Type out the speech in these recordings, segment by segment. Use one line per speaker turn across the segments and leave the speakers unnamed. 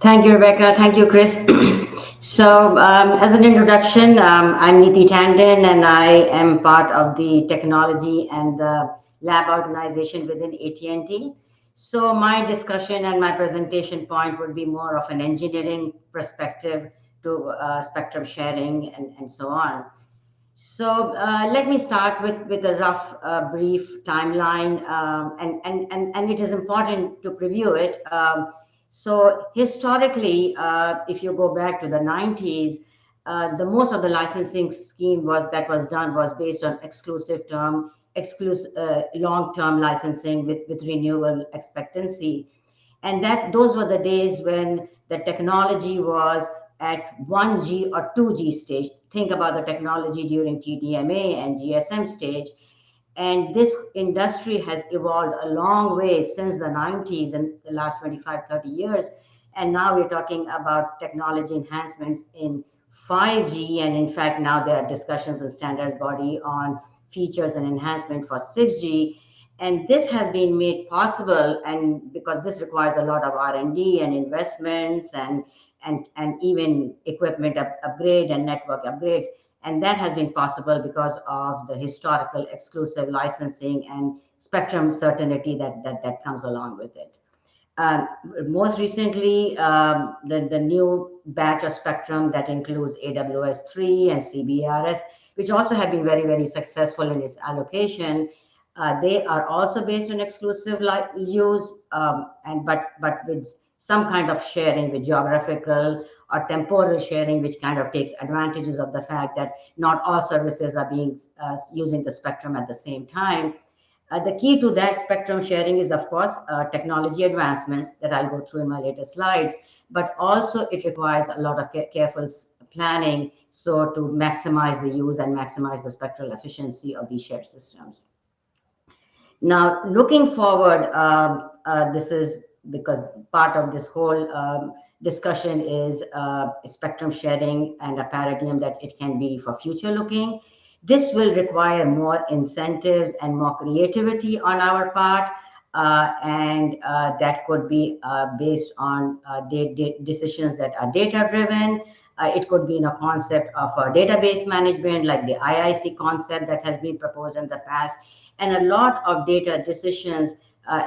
Thank you, Rebecca. Thank you, Chris. As an introduction, I'm Neeti Tandon, and I am part of the technology and the lab organization within AT&T. So, my discussion and my presentation point would be more of an engineering perspective to spectrum sharing and so on. Let me start with a rough, brief timeline, and it is important to preview it. So historically, if you go back to the 90s, the most of the licensing scheme was done was based on exclusive long-term licensing with renewal expectancy, and that those were the days when the technology was at 1G or 2G stage. Think about the technology during TDMA and GSM stage. And this industry has evolved a long way since the 90s and the last 25, 30 years. And now we're talking about technology enhancements in 5G. And in fact, now there are discussions in standards body on features and enhancement for 6G. And this has been made possible, and because this requires a lot of R&D and investments and even equipment upgrade and network upgrades. And that has been possible because of the historical exclusive licensing and spectrum certainty that comes along with it. Uh, Most recently, the new batch of spectrum that includes AWS-3 and CBRS, which also have been very, very successful in its allocation. They are also based on exclusive use, but with some kind of sharing with geographical or temporal sharing, which kind of takes advantages of the fact that not all services are being using the spectrum at the same time. The key to that spectrum sharing is, of course, technology advancements that I'll go through in my later slides, but also it requires a lot of careful planning so to maximize the use and maximize the spectral efficiency of these shared systems. Now, looking forward, this is because part of this whole discussion is spectrum sharing and a paradigm that it can be for future looking. This will require more incentives and more creativity on our part, and that could be based on decisions that are data driven. It could be in a concept of database management, like the IIC concept that has been proposed in the past, and a lot of data decisions,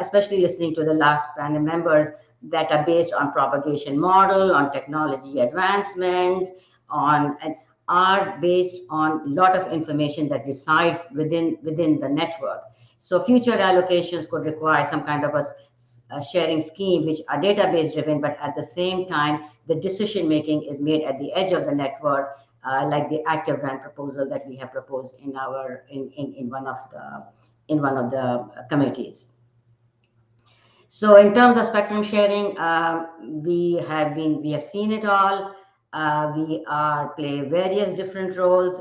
especially listening to the last panel members, that are based on propagation model, on technology advancements, on and are based on a lot of information that resides within the network. So future allocations could require some kind of a sharing scheme, which are database driven, but at the same time, the decision making is made at the edge of the network, like the active RAN proposal that we have proposed in one of the committees. So in terms of spectrum sharing, we have seen it all. We play various different roles.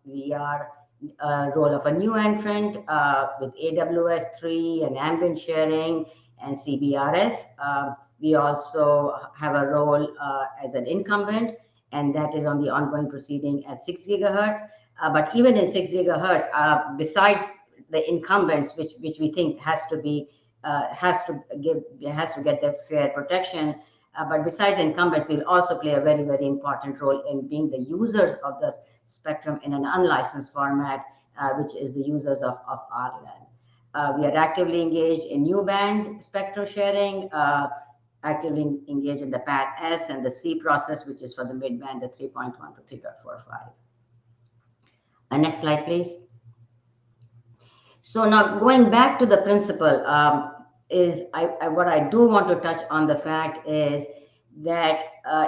We are a role of a new entrant with AWS-3 and ambient sharing and CBRS. We also have a role as an incumbent, and that is on the ongoing proceeding at 6 gigahertz. But even in 6 gigahertz, besides the incumbents, which we think has to get their fair protection. But besides incumbents, we'll also play a very, very important role in being the users of the spectrum in an unlicensed format, which is the users of our land. We are actively engaged in new band spectrum sharing, actively engaged in the PAT-S and the C process, which is for the mid-band, the 3.1 to 3.45. Next slide, please. So now going back to the principle, what I do want to touch on the fact is that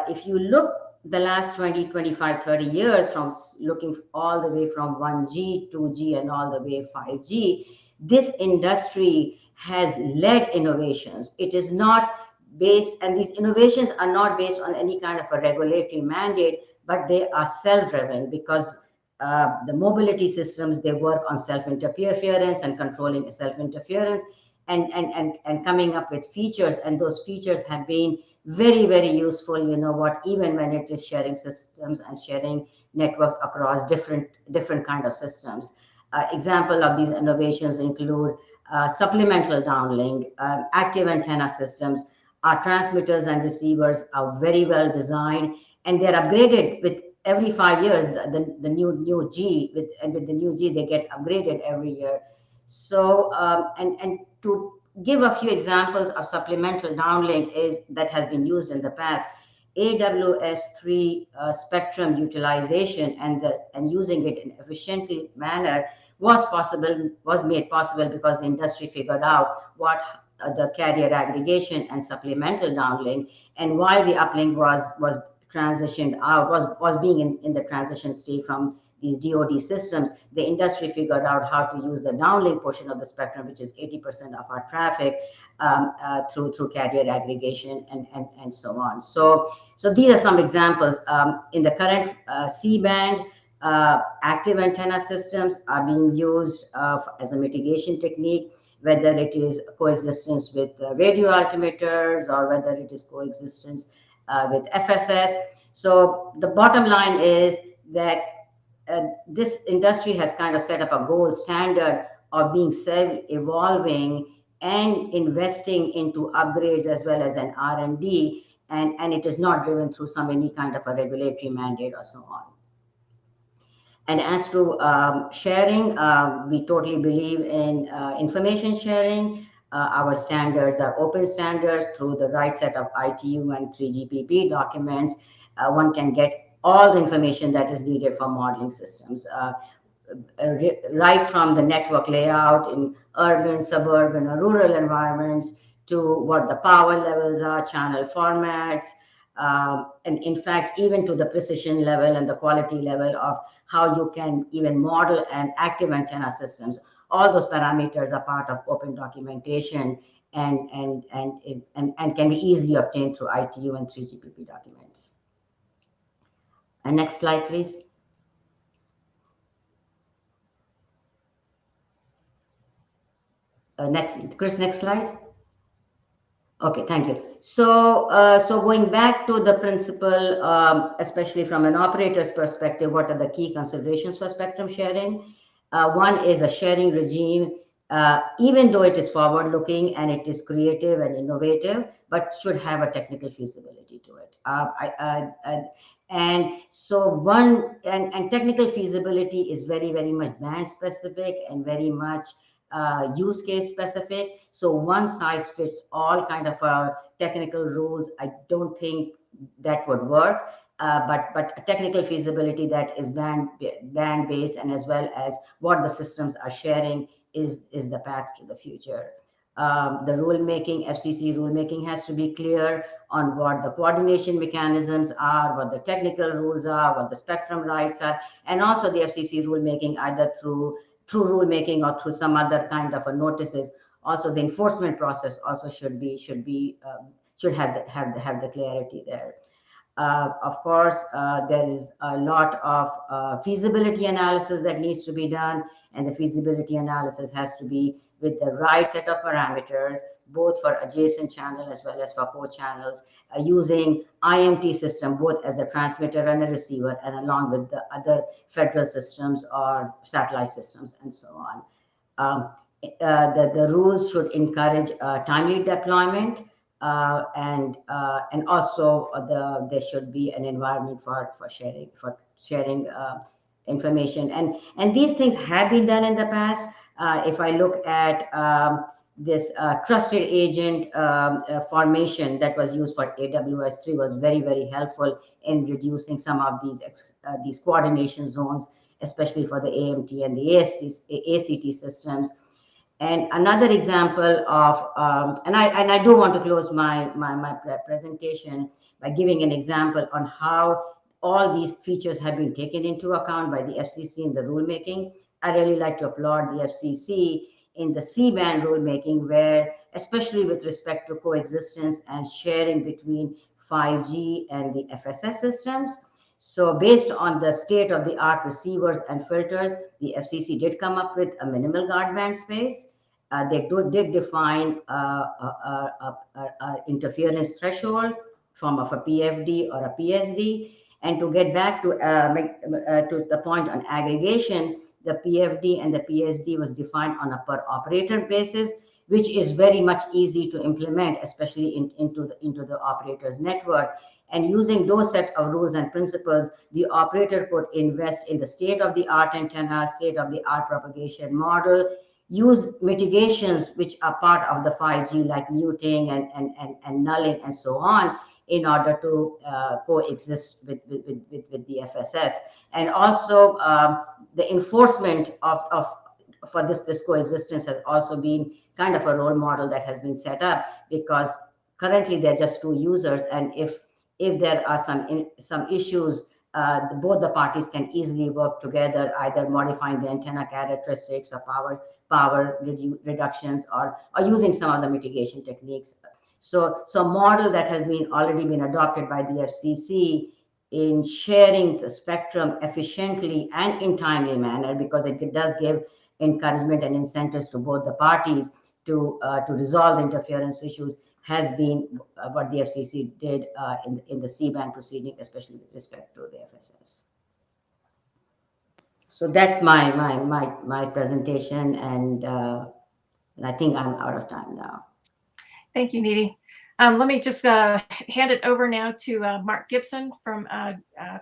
if you look the last 20, 25, 30 years from looking all the way from 1G, 2G, and all the way 5G, this industry has led innovations. It is not based, and these innovations are not based on any kind of a regulatory mandate, but they are self-driven because the mobility systems, they work on self-interference and controlling self-interference and coming up with features. And those features have been very, very useful, even when it is sharing systems and sharing networks across different kind of systems. Example of these innovations include supplemental downlink, active antenna systems, Our transmitters and receivers are very well designed, and they're upgraded with every 5 years. The new G, with the new G, they get upgraded every year. So and to give a few examples of supplemental downlink is that has been used in the past. AWS3 spectrum utilization and using it in efficiently manner was made possible because the industry figured out what the carrier aggregation and supplemental downlink, and while the uplink was transitioned out, was being in the transition state from these DoD systems, the industry figured out how to use the downlink portion of the spectrum, which is 80% of our traffic, through carrier aggregation and so on. So these are some examples. In the current C-band, active antenna systems are being used as a mitigation technique, whether it is coexistence with radio altimeters or whether it is coexistence with FSS. So the bottom line is that this industry has kind of set up a gold standard of being self-evolving and investing into upgrades as well as an R&D, and it is not driven through any kind of a regulatory mandate or so on. And as to sharing, we totally believe in information sharing. Our standards are open standards. Through the right set of ITU and 3GPP documents, one can get all the information that is needed for modeling systems, right from the network layout in urban, suburban, or rural environments to what the power levels are, channel formats, and in fact, even to the precision level and the quality level of how you can even model an active antenna systems. All those parameters are part of open documentation and can be easily obtained through ITU and 3GPP documents. And next slide, please. Chris, next slide. Okay, thank you. So going back to the principle, especially from an operator's perspective, what are the key considerations for spectrum sharing? One is a sharing regime, even though it is forward-looking and it is creative and innovative, but should have a technical feasibility to it. And technical feasibility is very, very much band specific and very much use case specific. So one size fits all kind of technical rules, I don't think that would work. But a technical feasibility that is band based and as well as what the systems are sharing is the path to the future. The rulemaking, FCC rulemaking has to be clear on what the coordination mechanisms are, what the technical rules are, what the spectrum rights are, and also the FCC rulemaking either through rulemaking or through some other kind of a notices. Also, the enforcement process also should have the clarity there. Of course, there is a lot of feasibility analysis that needs to be done, and the feasibility analysis has to be with the right set of parameters, both for adjacent channel as well as for core channels, using IMT system, both as a transmitter and a receiver, and along with the other federal systems or satellite systems and so on. The rules should encourage timely deployment, and also there should be an environment for sharing information, and these things have been done in the past. If I look at this trusted agent formation that was used for AWS3 was very, very helpful in reducing some of these coordination zones, especially for the AMT and the ACT systems. And another example of, and I do want to close my presentation by giving an example on how all these features have been taken into account by the FCC in the rulemaking. I really like to applaud the FCC in the C-band rulemaking, where, especially with respect to coexistence and sharing between 5G and the FSS systems. So based on the state-of-the-art receivers and filters, the FCC did come up with a minimal guard band space. They did define interference threshold form of a PFD or a PSD. And to get back to the point on aggregation, the PFD and the PSD was defined on a per operator basis, which is very much easy to implement, especially into the operator's network. And using those set of rules and principles, the operator could invest in the state-of-the-art antenna, state-of-the-art propagation model, use mitigations which are part of the 5G, like muting and nulling and so on, in order to coexist with the FSS. And also the enforcement of for this coexistence has also been kind of a role model that has been set up, because currently they're just two users, and if there are some issues, both the parties can easily work together, either modifying the antenna characteristics or power reductions, or using some of the mitigation techniques. So a model that has already been adopted by the FCC in sharing the spectrum efficiently and in timely manner, because it does give encouragement and incentives to both the parties to resolve interference issues, has been what the FCC did in the C-band proceeding, especially with respect to the FSS. So that's my presentation, and I think I'm out of time now.
Thank you, Neeti. Let me just hand it over now to Mark Gibson from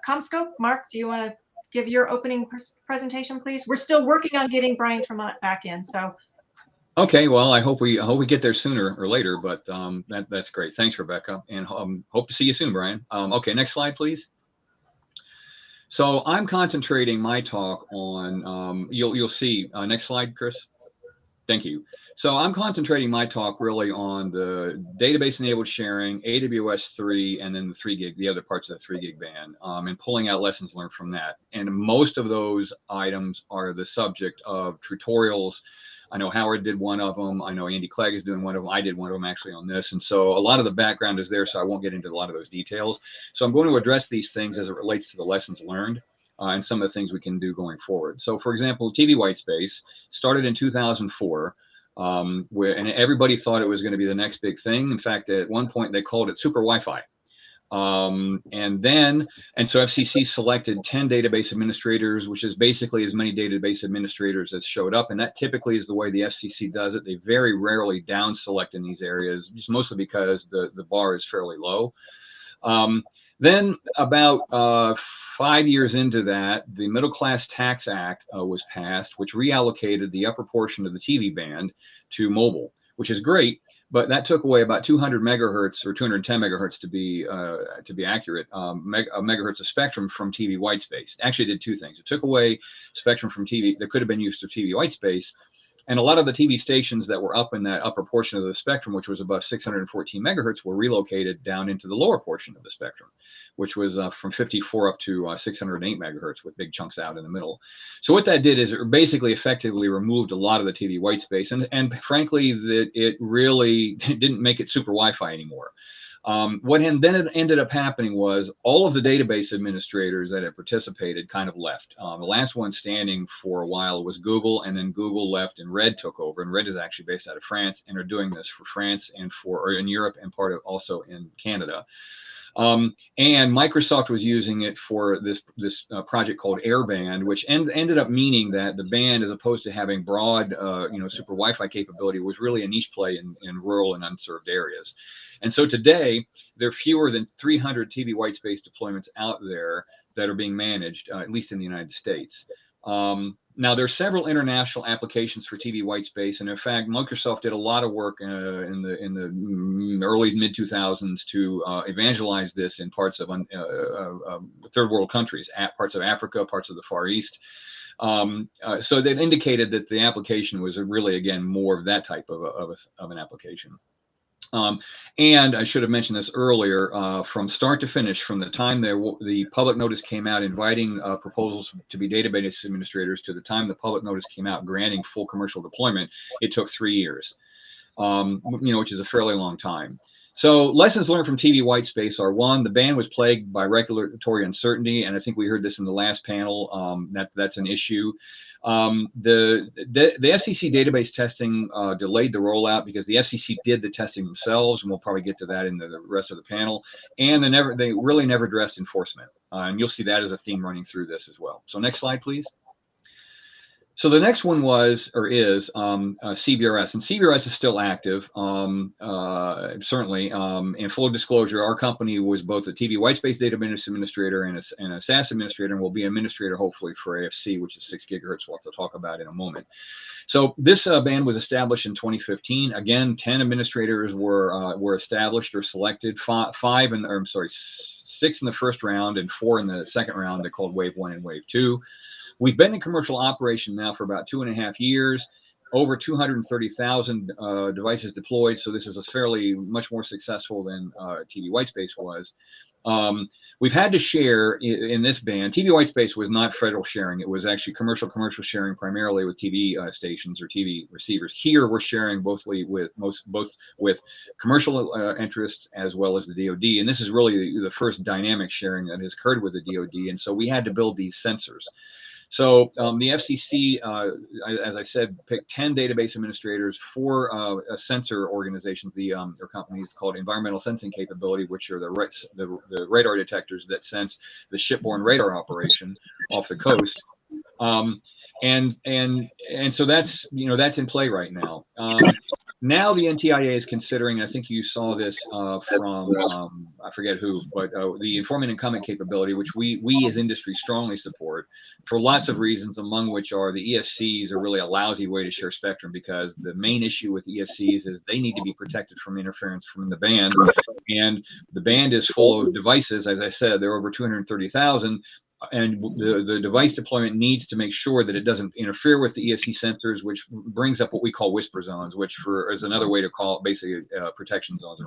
CommScope. Mark, do you want to give your opening presentation, please? We're still working on getting Brian Tremont back in, so.
Okay, well, I hope we get there sooner or later, but that's great. Thanks, Rebecca, and hope to see you soon, Brian. Okay, next slide, please. So I'm concentrating my talk on you'll see next slide, Chris. Thank you. So I'm concentrating my talk really on the database-enabled sharing, AWS 3, and then the 3 gig, the other parts of the 3 gig band, and pulling out lessons learned from that. And most of those items are the subject of tutorials. I know Howard did one of them. I know Andy Clegg is doing one of them. I did one of them actually on this. And so a lot of the background is there, so I won't get into a lot of those details. So I'm going to address these things as it relates to the lessons learned. And some of the things we can do going forward. So, for example, TV whitespace started in 2004, and everybody thought it was going to be the next big thing. In fact, at one point they called it super Wi-Fi. And so FCC selected 10 database administrators, which is basically as many database administrators as showed up. And that typically is the way the FCC does it. They very rarely down select in these areas, just mostly because the bar is fairly low. Then about 5 years into that, the Middle Class Tax Act was passed, which reallocated the upper portion of the TV band to mobile, which is great, but that took away about 200 megahertz or 210 megahertz to be accurate, megahertz of spectrum from TV whitespace. Actually, it did two things. It took away spectrum from TV that could have been used for TV whitespace. And a lot of the TV stations that were up in that upper portion of the spectrum, which was above 614 megahertz, were relocated down into the lower portion of the spectrum, which was from 54 up to 608 megahertz with big chunks out in the middle. So what that did is it basically effectively removed a lot of the TV white space. And frankly, it really didn't make it super Wi-Fi anymore. What then ended up happening was all of the database administrators that had participated kind of left. The last one standing for a while was Google, and then Google left and Red took over. And Red is actually based out of France and are doing this for France and or in Europe and part of also in Canada. And Microsoft was using it for this project called Airband, which ended up meaning that the band, as opposed to having broad, super Wi-Fi capability, was really a niche play in rural and unserved areas. And so today, there are fewer than 300 TV whitespace deployments out there that are being managed, at least in the United States. Now, there are several international applications for TV whitespace, and in fact, Microsoft did a lot of work in the early mid-2000s to evangelize this in parts of third world countries, parts of Africa, parts of the Far East. So that indicated that the application was really, again, more of that type of an application. And I should have mentioned this earlier, from start to finish, from the time the public notice came out inviting proposals to be database administrators to the time the public notice came out granting full commercial deployment, it took 3 years, which is a fairly long time. So lessons learned from TV whitespace are: one, the band was plagued by regulatory uncertainty, and I think we heard this in the last panel. That's an issue. The FCC database testing delayed the rollout because the FCC did the testing themselves, and we'll probably get to that in the rest of the panel. And they really never addressed enforcement, and you'll see that as a theme running through this as well. So next slide, please. So the next one was, or is, CBRS, and CBRS is still active, certainly. In full disclosure, our company was both a TV whitespace data administrator and a SAS administrator, and will be administrator hopefully for AFC, which is 6 gigahertz, we'll have to talk about in a moment. So this band was established in 2015. Again, 10 administrators were established or selected. 6 in the first round and 4 in the second round. They're called Wave 1 and Wave 2. We've been in commercial operation now for about 2.5 years, over 230,000 devices deployed. So this is a fairly much more successful than TV Whitespace was. We've had to share in this band. TV Whitespace was not federal sharing. It was actually commercial sharing primarily with TV stations or TV receivers. Here we're sharing both with commercial interests as well as the DoD. And this is really the first dynamic sharing that has occurred with the DoD. And so we had to build these sensors. So the FCC, as I said, picked 10 database administrators, 4 sensor organizations, or companies called Environmental Sensing Capability, which are the radar detectors that sense the shipborne radar operation off the coast. And so that's that's in play right now. Now the NTIA is considering, I think you saw this from, I forget who, but the informant incumbent capability, which we as industry strongly support for lots of reasons, among which are the ESCs are really a lousy way to share spectrum, because the main issue with ESCs is they need to be protected from interference from the band. And the band is full of devices. As I said, there are over 230,000. And the device deployment needs to make sure that it doesn't interfere with the ESC sensors, which brings up what we call whisper zones, which is another way to call it basically protection zones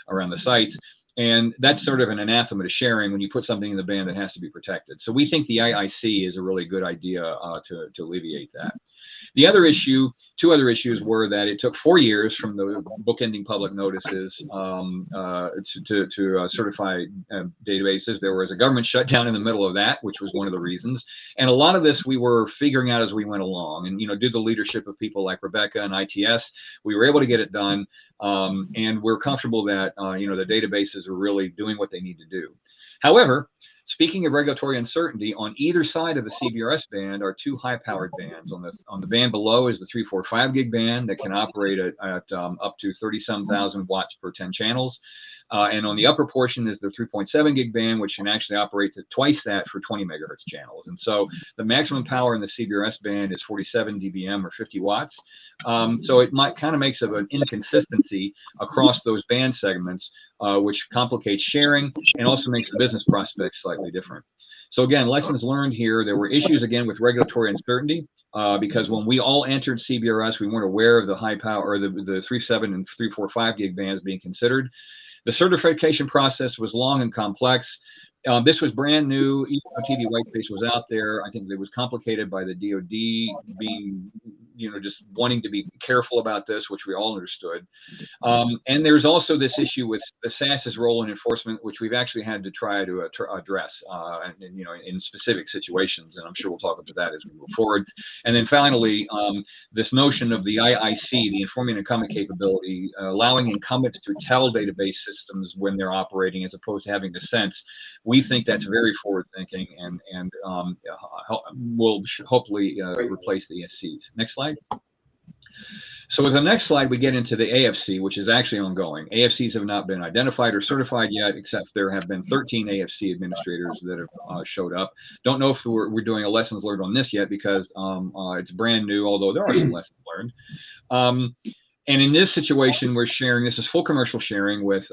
around the sites. And that's sort of an anathema to sharing when you put something in the band that has to be protected. So we think the IIC is a really good idea to alleviate that. The other issue, 2 other issues, were that it took 4 years from the bookending public notices to certify databases. There was a government shutdown in the middle of that, which was one of the reasons. And a lot of this we were figuring out as we went along. And, due to the leadership of people like Rebecca and ITS, we were able to get it done. And we're comfortable that, the databases are really doing what they need to do. However, speaking of regulatory uncertainty, on either side of the CBRS band are 2 high-powered bands. On the band below is the 345 gig band that can operate at up to 30-some-thousand watts per 10 channels. And on the upper portion is the 3.7 gig band, which can actually operate to twice that for 20 megahertz channels. And so the maximum power in the CBRS band is 47 dBm or 50 watts. So it kind of makes an inconsistency across those band segments, which complicates sharing and also makes the business prospects slightly different. So again, lessons learned here. There were issues again with regulatory uncertainty because when we all entered CBRS, we weren't aware of the high power or the 3.7 and 3.45 gig bands being considered. The certification process was long and complex. This was brand new. Even though TV Whitespace was out there, I think it was complicated by the DoD being, just wanting to be careful about this, which we all understood. And there's also this issue with the SAS's role in enforcement, which we've actually had to try to address, in specific situations. And I'm sure we'll talk about that as we move forward. And then finally, this notion of the IIC, the informant incumbent capability, allowing incumbents to tell database systems when they're operating as opposed to having to sense. We think that's very forward-thinking and will hopefully replace the ESCs. Next slide. So with the next slide, we get into the AFC, which is actually ongoing. AFCs have not been identified or certified yet, except there have been 13 AFC administrators that have showed up. Don't know if we're doing a lessons learned on this yet because it's brand new, although there are some lessons learned. And in this situation, we're sharing, this is full commercial sharing with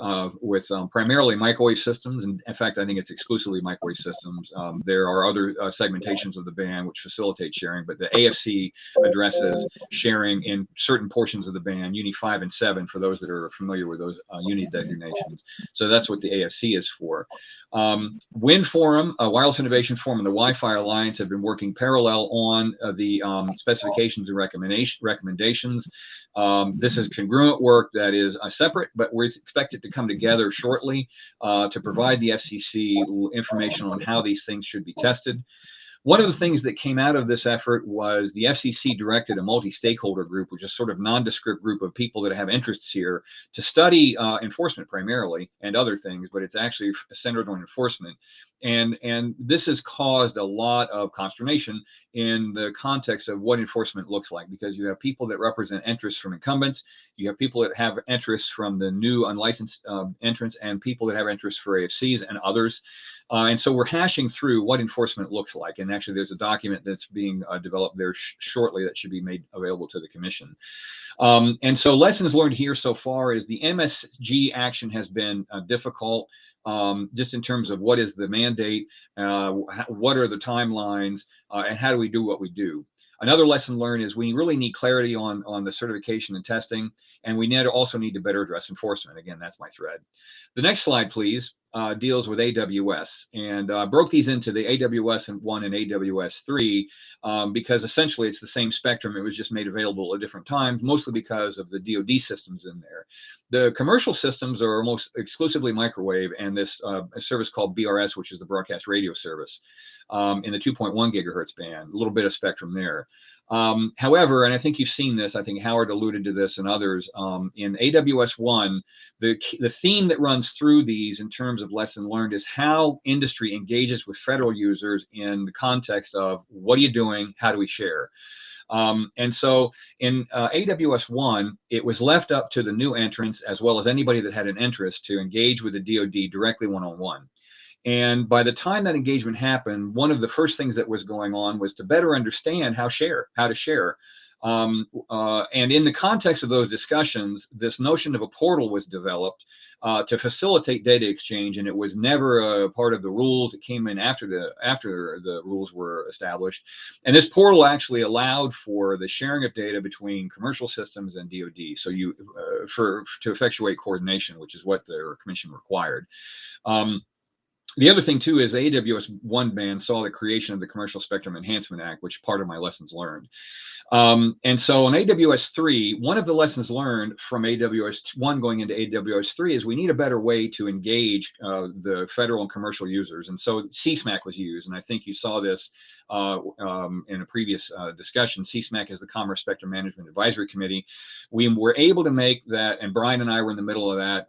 primarily microwave systems. And in fact, I think it's exclusively microwave systems. There are other segmentations of the band which facilitate sharing, but the AFC addresses sharing in certain portions of the band, Uni 5 and 7, for those that are familiar with those unit designations. So that's what the AFC is for. WIN Forum, Wireless Innovation Forum, and the Wi-Fi Alliance have been working parallel on the specifications and recommendations. This is congruent work that is separate, but we expect it to come together shortly to provide the FCC information on how these things should be tested. One of the things that came out of this effort was the FCC directed a multi-stakeholder group, which is sort of nondescript group of people that have interests here, to study enforcement primarily and other things, but it's actually centered on enforcement. And this has caused a lot of consternation in the context of what enforcement looks like, because you have people that represent interests from incumbents, you have people that have interests from the new unlicensed entrants, and people that have interests for AFCs and others. And so we're hashing through what enforcement looks like. And actually, there's a document that's being developed there shortly that should be made available to the Commission. And so lessons learned here so far is the MSG action has been difficult, just in terms of what is the mandate, what are the timelines, and how do we do what we do. Another lesson learned is we really need clarity on the certification and testing, and we also need to better address enforcement. Again, that's my thread. The next slide, please, deals with AWS, and broke these into the AWS 1 and AWS 3 because essentially it's the same spectrum. It was just made available at different times, mostly because of the DoD systems in there. The commercial systems are almost exclusively microwave, and this a service called BRS, which is the broadcast radio service, in the 2.1 gigahertz band, a little bit of spectrum there. However, and I think you've seen this, I think Howard alluded to this and others, in AWS 1, the theme that runs through these in terms of lesson learned is how industry engages with federal users in the context of what are you doing, how do we share? And so in AWS 1, it was left up to the new entrants as well as anybody that had an interest to engage with the DoD directly one-on-one. And by the time that engagement happened, one of the first things that was going on was to better understand how to share. And in the context of those discussions, this notion of a portal was developed to facilitate data exchange, and it was never a part of the rules. It came in after the rules were established. And this portal actually allowed for the sharing of data between commercial systems and DoD, so to effectuate coordination, which is what the Commission required. The other thing, too, is the AWS 1 band saw the creation of the Commercial Spectrum Enhancement Act, which is part of my lessons learned. And so in AWS 3, one of the lessons learned from AWS 1 going into AWS 3 is we need a better way to engage the federal and commercial users. And so CSMAC was used, and I think you saw this in a previous discussion. CSMAC is the Commerce Spectrum Management Advisory Committee. We were able to make that, and Brian and I were in the middle of that.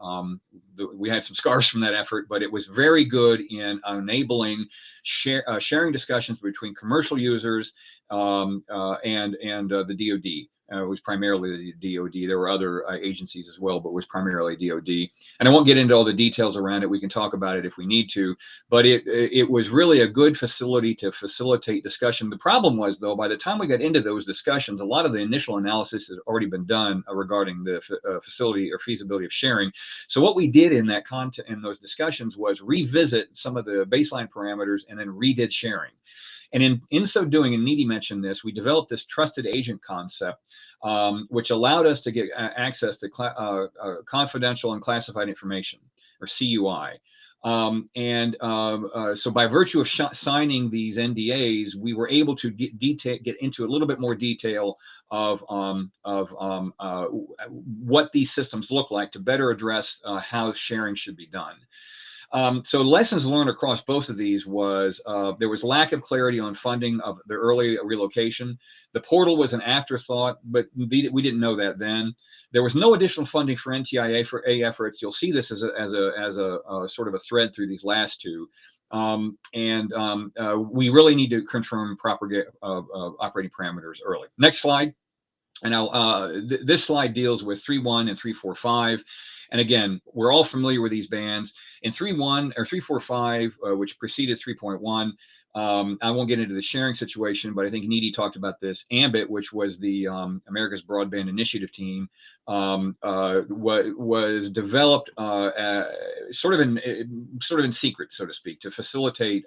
We had some scars from that effort, but it was very good in enabling sharing discussions between commercial users and the DoD. It was primarily the DoD. There were other agencies as well, but it was primarily DoD. And I won't get into all the details around it. We can talk about it if we need to. But it was really a good facility to facilitate discussion. The problem was, though, by the time we got into those discussions, a lot of the initial analysis had already been done regarding the facility or feasibility of sharing. So what we did in those discussions was revisit some of the baseline parameters and then redid sharing. And in so doing, and Needy mentioned this, we developed this trusted agent concept, which allowed us to get access to confidential and classified information, or CUI. So by virtue of signing these NDAs, we were able to get into a little bit more detail of what these systems look like to better address how sharing should be done. So lessons learned across both of these was there was lack of clarity on funding of the early relocation. The portal was an afterthought, but we didn't know that then. There was no additional funding for NTIA for A efforts. You'll see this as a sort of a thread through these last two. We really need to confirm proper operating parameters early. Next slide. And now this slide deals with 3.1 and 3.4.5. And again, we're all familiar with these bands. In 3.1 or 3.4.5, which preceded 3.1, I won't get into the sharing situation, but I think Needy talked about this. AMBIT, which was the America's Broadband Initiative team, was developed sort of in secret, so to speak, to facilitate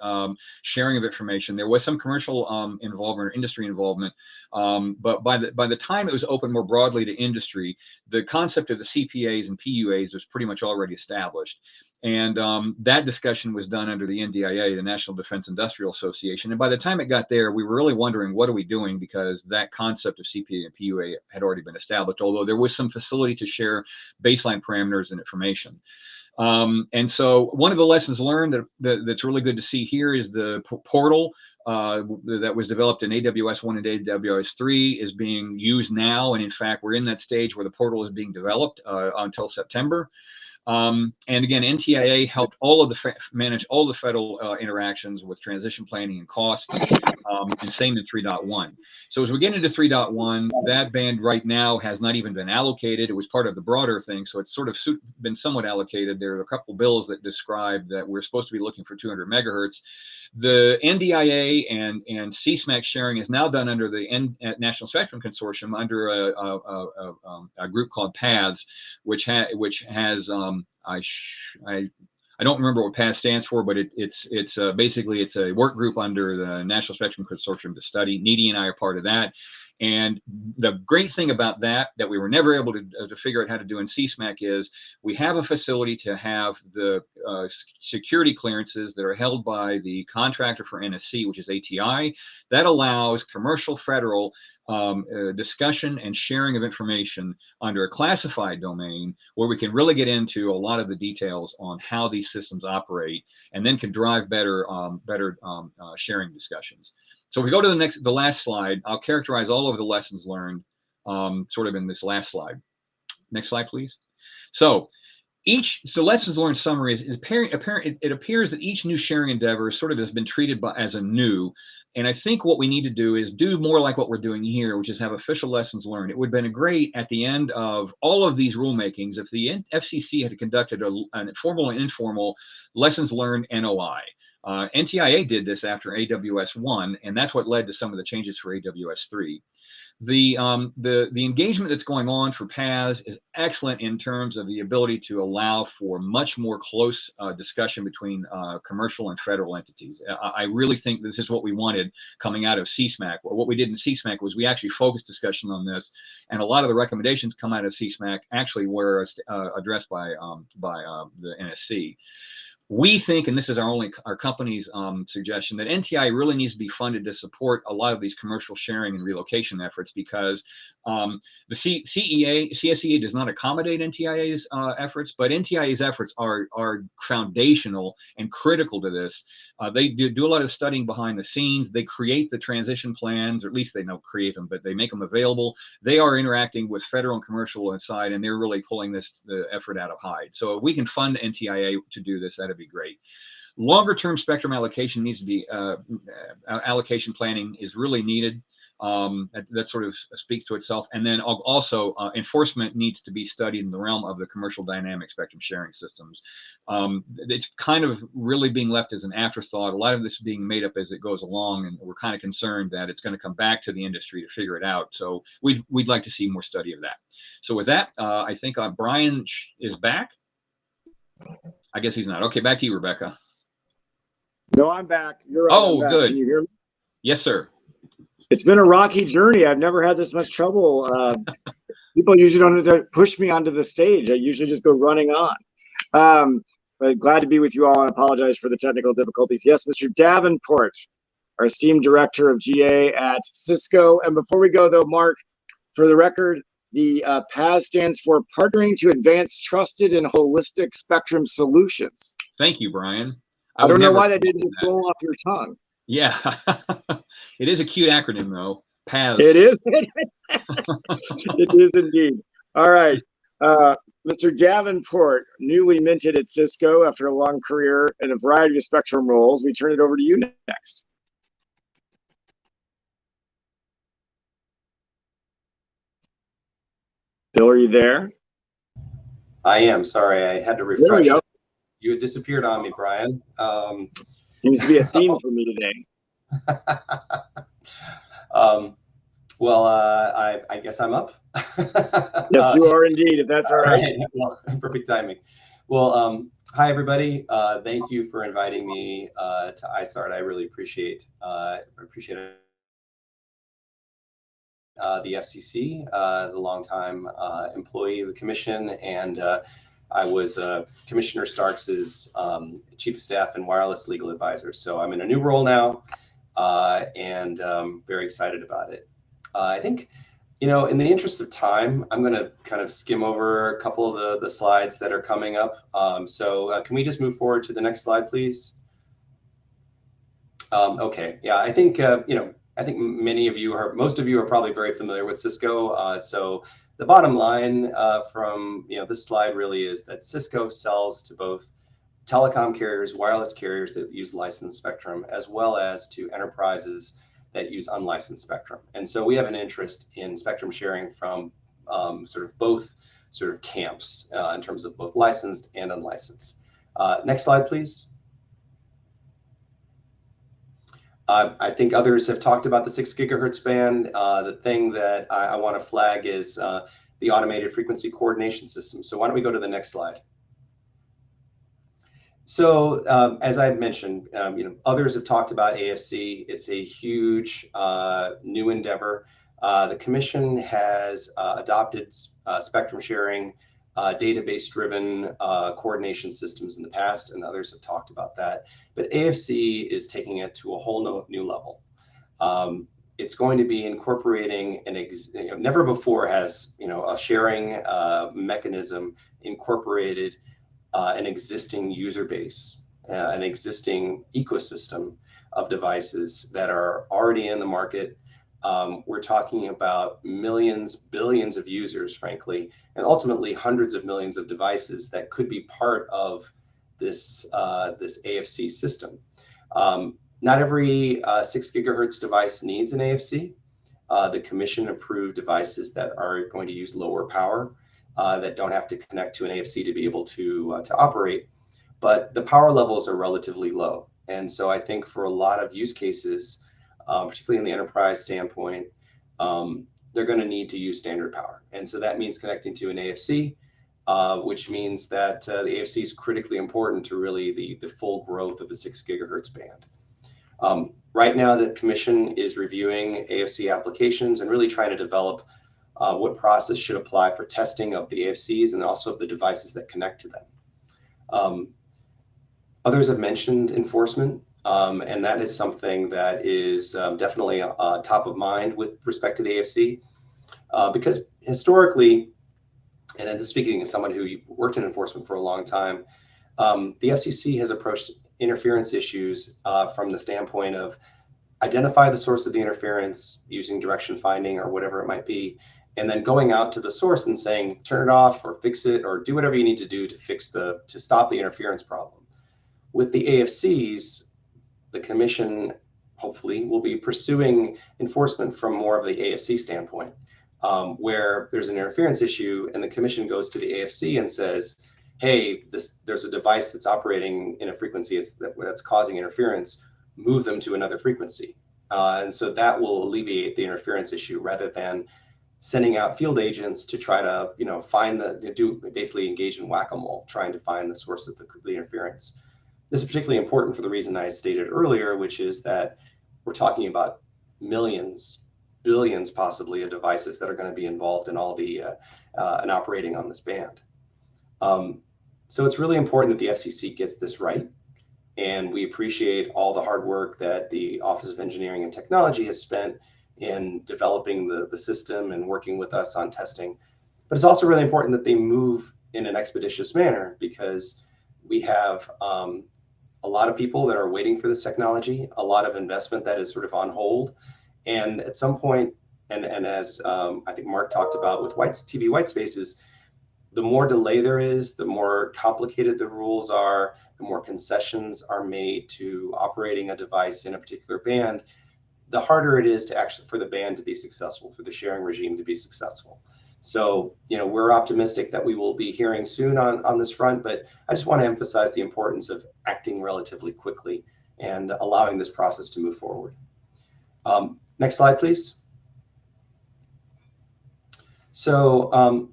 sharing of information. There was some commercial involvement or industry involvement, but by the time it was open more broadly to industry, the concept of the CPAs and PUAs was pretty much already established. And that discussion was done under the NDIA, the National Defense Industrial Association. And by the time it got there, we were really wondering, what are we doing? Because that concept of CPA and PUA had already been established, although there was some facility to share baseline parameters and information. And so one of the lessons learned that's really good to see here is the portal that was developed in AWS 1 and AWS 3 is being used now. And in fact, we're in that stage where the portal is being developed until September. And again, NTIA helped manage all the federal interactions with transition planning and costs, and same in 3.1. So as we get into 3.1, that band right now has not even been allocated. It was part of the broader thing, so it's sort of been somewhat allocated. There are a couple bills that describe that we're supposed to be looking for 200 megahertz. The NDIA and CSMAC sharing is now done under the National Spectrum Consortium under a group called PATHS, which has I don't remember what PATHS stands for, but it's basically it's a work group under the National Spectrum Consortium to study. Needy and I are part of that. And the great thing about that we were never able to figure out how to do in CSMAC is we have a facility to have the security clearances that are held by the contractor for NSC, which is ATI. That allows commercial federal discussion and sharing of information under a classified domain where we can really get into a lot of the details on how these systems operate and then can drive better sharing discussions. So if we go to the last slide, I'll characterize all of the lessons learned sort of in this last slide. Next slide, please. So lessons learned summary is it appears that each new sharing endeavor sort of has been treated as a new. And I think what we need to do is do more like what we're doing here, which is have official lessons learned. It would have been great at the end of all of these rulemakings if the FCC had conducted a formal and informal lessons learned NOI. NTIA did this after AWS 1, and that's what led to some of the changes for AWS 3. The engagement that's going on for PATHS is excellent in terms of the ability to allow for much more close discussion between commercial and federal entities. I really think this is what we wanted coming out of CSMAC. What we did in CSMAC was we actually focused discussion on this, and a lot of the recommendations come out of CSMAC actually were addressed by the NSC. We think, and this is our company's suggestion, that NTI really needs to be funded to support a lot of these commercial sharing and relocation efforts because the CSEA does not accommodate NTIA's efforts, but NTIA's efforts are foundational and critical to this. They do a lot of studying behind the scenes. They create the transition plans, or at least they don't create them, but they make them available. They are interacting with federal and commercial inside, and they're really pulling the effort out of hide. So if we can fund NTIA to do this, that'd be great. Longer term spectrum allocation needs to be allocation planning is really needed. That sort of speaks to itself. And then also enforcement needs to be studied in the realm of the commercial dynamic spectrum sharing systems. It's kind of really being left as an afterthought. A lot of this is being made up as it goes along, and we're kind of concerned that it's going to come back to the industry to figure it out. So we'd like to see more study of that. So with that, I think Brian is back. I guess he's not. Okay, back to you, Rebecca.
No, I'm back. You're right.
Oh,
back.
good.
Can you hear me?
Yes, sir.
It's been a rocky journey. I've never had this much trouble. People usually don't push me onto the stage. I usually just go running on. But glad to be with you all and apologize for the technical difficulties. Yes, Mr. Davenport, our esteemed director of GA at Cisco. And before we go, though, Mark, for the record, the PAS stands for Partnering to Advance Trusted and Holistic Spectrum Solutions.
Thank you, Brian.
I don't know why that didn't just roll off your tongue.
Yeah, it is a cute acronym, though. PAS.
It is. It is indeed. All right. Mr. Davenport, newly minted at Cisco after a long career in a variety of spectrum roles. We turn it over to you next. Bill, are you there?
I am. Sorry, I had to refresh.
There we go.
You had disappeared on me, Brian.
Seems to be a theme for me today.
Well, I guess I'm up.
Yes, you are indeed, if that's all right.
Well, perfect timing. Well, hi, everybody. Thank you for inviting me to ISART. I really appreciate it. The FCC as a longtime employee of the commission, and I was Commissioner Starks's Chief of Staff and Wireless Legal Advisor. So I'm in a new role now, and very excited about it. I think In the interest of time, I'm going to kind of skim over a couple of the slides that are coming up. Can we just move forward to the next slide, please? Okay, yeah, I think, I think most of you are probably very familiar with Cisco. So the bottom line from this slide really is that Cisco sells to both telecom carriers, wireless carriers that use licensed spectrum, as well as to enterprises that use unlicensed spectrum. And so we have an interest in spectrum sharing from sort of both sort of camps in terms of both licensed and unlicensed. Next slide, please. I think others have talked about the 6 gigahertz band. The thing that I want to flag is the automated frequency coordination system. So why don't we go to the next slide? So as I mentioned, others have talked about AFC. It's a huge new endeavor. The commission has adopted spectrum sharing database-driven coordination systems in the past, and others have talked about that. But AFC is taking it to a whole new level. It's going to be incorporating never before has a sharing mechanism incorporated an existing user base, an existing ecosystem of devices that are already in the market. We're talking about millions, billions of users, frankly, and ultimately hundreds of millions of devices that could be part of this AFC system. Not every 6 gigahertz device needs an AFC. The commission approved devices that are going to use lower power, that don't have to connect to an AFC to be able to operate, but the power levels are relatively low. And so I think for a lot of use cases, particularly in the enterprise standpoint, they're going to need to use standard power. And so that means connecting to an AFC, which means that the AFC is critically important to really the full growth of the 6 gigahertz band. Right now, the commission is reviewing AFC applications and really trying to develop what process should apply for testing of the AFCs and also of the devices that connect to them. Others have mentioned enforcement, and that is something that is definitely top of mind with respect to the AFC, because historically, and this is speaking as someone who worked in enforcement for a long time, the FCC has approached interference issues from the standpoint of identify the source of the interference using direction finding or whatever it might be, and then going out to the source and saying, turn it off or fix it or do whatever you need to do to stop the interference problem. With the AFCs, the commission hopefully will be pursuing enforcement from more of the AFC standpoint, where there's an interference issue and the commission goes to the AFC and says, hey, there's a device that's operating in a frequency that's causing interference, move them to another frequency. And so that will alleviate the interference issue rather than sending out field agents to try to, basically engage in whack-a-mole, trying to find the source of the interference. This is particularly important for the reason I stated earlier, which is that we're talking about millions, billions possibly of devices that are going to be involved in all the and operating on this band. So it's really important that the FCC gets this right. And we appreciate all the hard work that the Office of Engineering and Technology has spent in developing the system and working with us on testing. But it's also really important that they move in an expeditious manner, because we have a lot of people that are waiting for this technology, a lot of investment that is sort of on hold. And at some point, and as I think Mark talked about with TV white spaces, the more delay there is, the more complicated the rules are, the more concessions are made to operating a device in a particular band, the harder it is to actually for the band to be successful, for the sharing regime to be successful. So, we're optimistic that we will be hearing soon on this front, but I just want to emphasize the importance of acting relatively quickly and allowing this process to move forward. Next slide, please. So,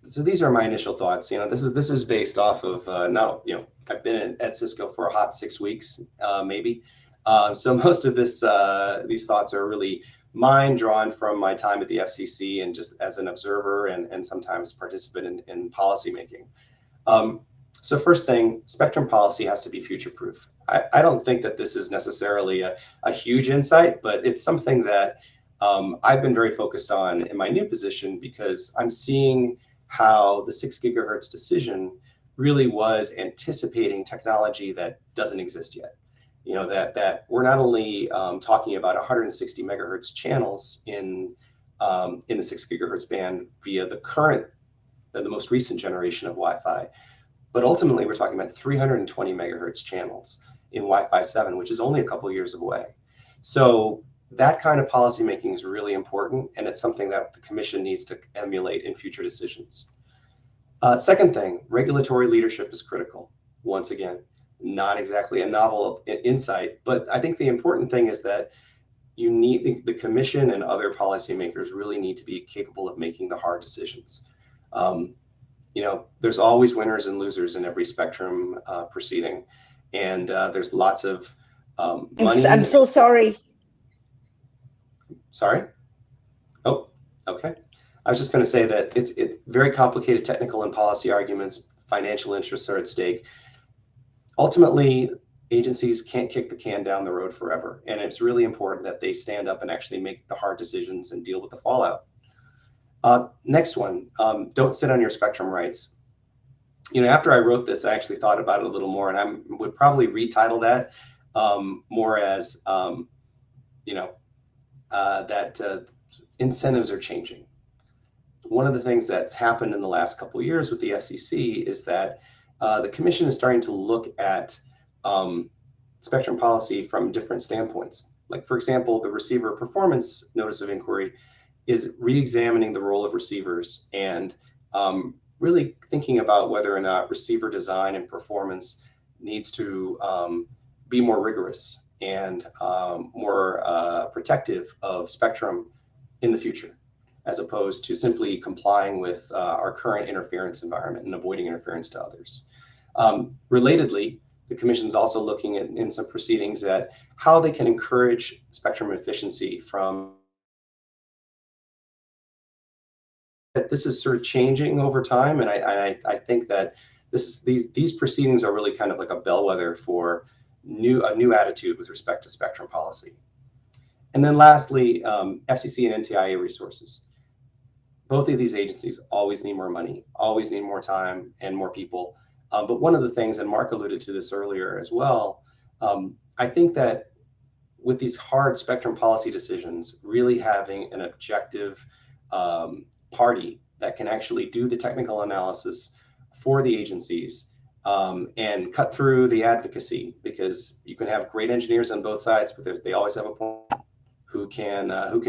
so these are my initial thoughts. This is based off of I've been at Cisco for a hot 6 weeks, maybe. So most of these thoughts are really mine, drawn from my time at the FCC and just as an observer and sometimes participant in policy making. So first thing, spectrum policy has to be future-proof. I don't think that this is necessarily a huge insight, but it's something that I've been very focused on in my new position because I'm seeing how the 6 gigahertz decision really was anticipating technology that doesn't exist yet. You know, that we're not only talking about 160 megahertz channels in the 6 gigahertz band via the most recent generation of Wi-Fi, but ultimately we're talking about 320 megahertz channels in Wi-Fi 7, which is only a couple years away. So that kind of policymaking is really important, and it's something that the Commission needs to emulate in future decisions. Second thing, regulatory leadership is critical. Once again, not exactly a novel insight, but I think the important thing is that you need the Commission and other policymakers really need to be capable of making the hard decisions. You know, there's always winners and losers in every spectrum proceeding, and there's lots of money.
I'm so sorry.
Sorry? Oh, okay. I was just going to say that it's very complicated technical and policy arguments, financial interests are at stake. Ultimately, agencies can't kick the can down the road forever, and it's really important that they stand up and actually make the hard decisions and deal with the fallout. Next one, don't sit on your spectrum rights. You know, after I wrote this, I actually thought about it a little more, and I would probably retitle that more as, you know, that incentives are changing. One of the things that's happened in the last couple of years with the FCC is that the Commission is starting to look at spectrum policy from different standpoints. Like, for example, the receiver performance notice of inquiry is re-examining the role of receivers and really thinking about whether or not receiver design and performance needs to be more rigorous and more protective of spectrum in the future, as opposed to simply complying with our current interference environment and avoiding interference to others. Relatedly, the Commission is also looking at in some proceedings at how they can encourage spectrum efficiency from this is sort of changing over time, and I think that these proceedings are really kind of like a bellwether for a new attitude with respect to spectrum policy. And then lastly, FCC and NTIA resources. Both of these agencies always need more money, always need more time and more people. But one of the things, and Mark alluded to this earlier as well, I think that with these hard spectrum policy decisions, really having an objective party that can actually do the technical analysis for the agencies and cut through the advocacy, because you can have great engineers on both sides, but they always have a point who can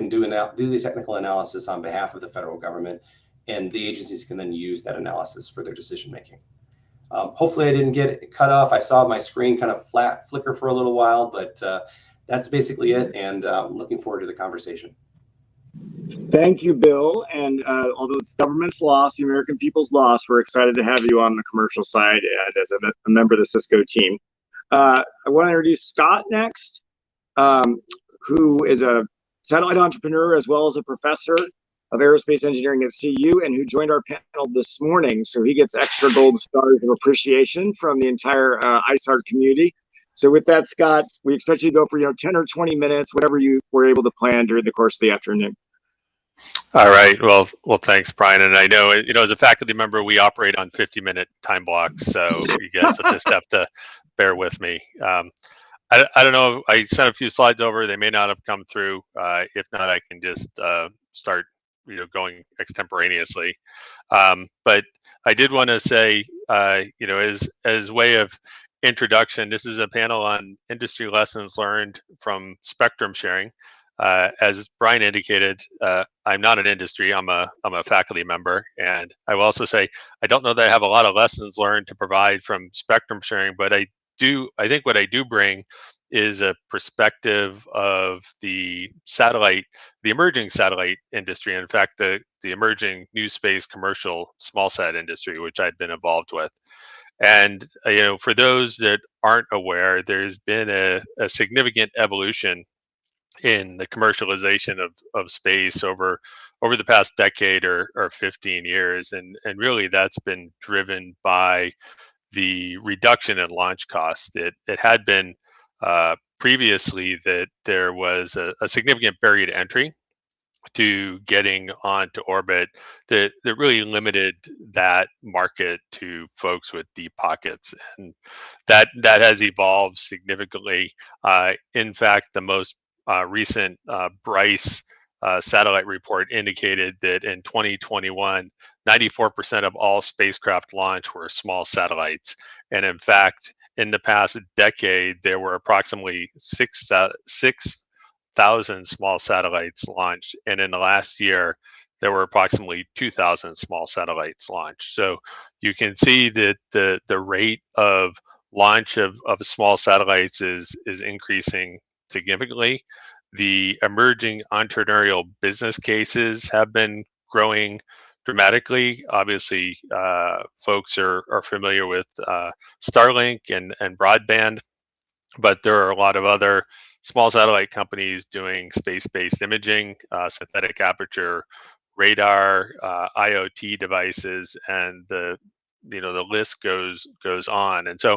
do the technical analysis on behalf of the federal government, and the agencies can then use that analysis for their decision making. Hopefully I didn't get cut off. I saw my screen kind of flicker for a little while, but that's basically it, and looking forward to the conversation.
Thank you, Bill. And although it's government's loss, the American people's loss, we're excited to have you on the commercial side and as a member of the Cisco team. I want to introduce Scott next, who is a satellite entrepreneur as well as a professor of aerospace engineering at CU, and who joined our panel this morning. So he gets extra gold stars of appreciation from the entire ISART community. So with that, Scott, we expect you to go for 10 or 20 minutes, whatever you were able to plan during the course of the afternoon.
All right. Well, thanks, Brian. And I know, as a faculty member, we operate on 50-minute time blocks, so you guys will just have to bear with me. I don't know. I sent a few slides over. They may not have come through. If not, I can just start, going extemporaneously. But I did want to say, as way of introduction, this is a panel on industry lessons learned from spectrum sharing. As Brian indicated, I'm not an industry. I'm a faculty member, and I will also say I don't know that I have a lot of lessons learned to provide from spectrum sharing, but I think what I do bring is a perspective of the emerging satellite industry. In fact, the emerging new space commercial small sat industry, which I've been involved with. And for those that aren't aware, there's been a significant evolution in the commercialization of space over the past decade or 15 years, and really that's been driven by the reduction in launch cost. It had been previously that there was a significant barrier to entry to getting onto orbit that really limited that market to folks with deep pockets, and that has evolved significantly. In fact, the most recent Bryce satellite report indicated that in 2021, 94% of all spacecraft launched were small satellites, and in fact, in the past decade, there were approximately 6,000 small satellites launched, and in the last year, there were approximately 2,000 small satellites launched. So you can see that the rate of launch of small satellites is increasing significantly. The emerging entrepreneurial business cases have been growing dramatically. Obviously, folks are familiar with Starlink and broadband, but there are a lot of other small satellite companies doing space-based imaging, synthetic aperture radar, IoT devices, and the list goes on. And so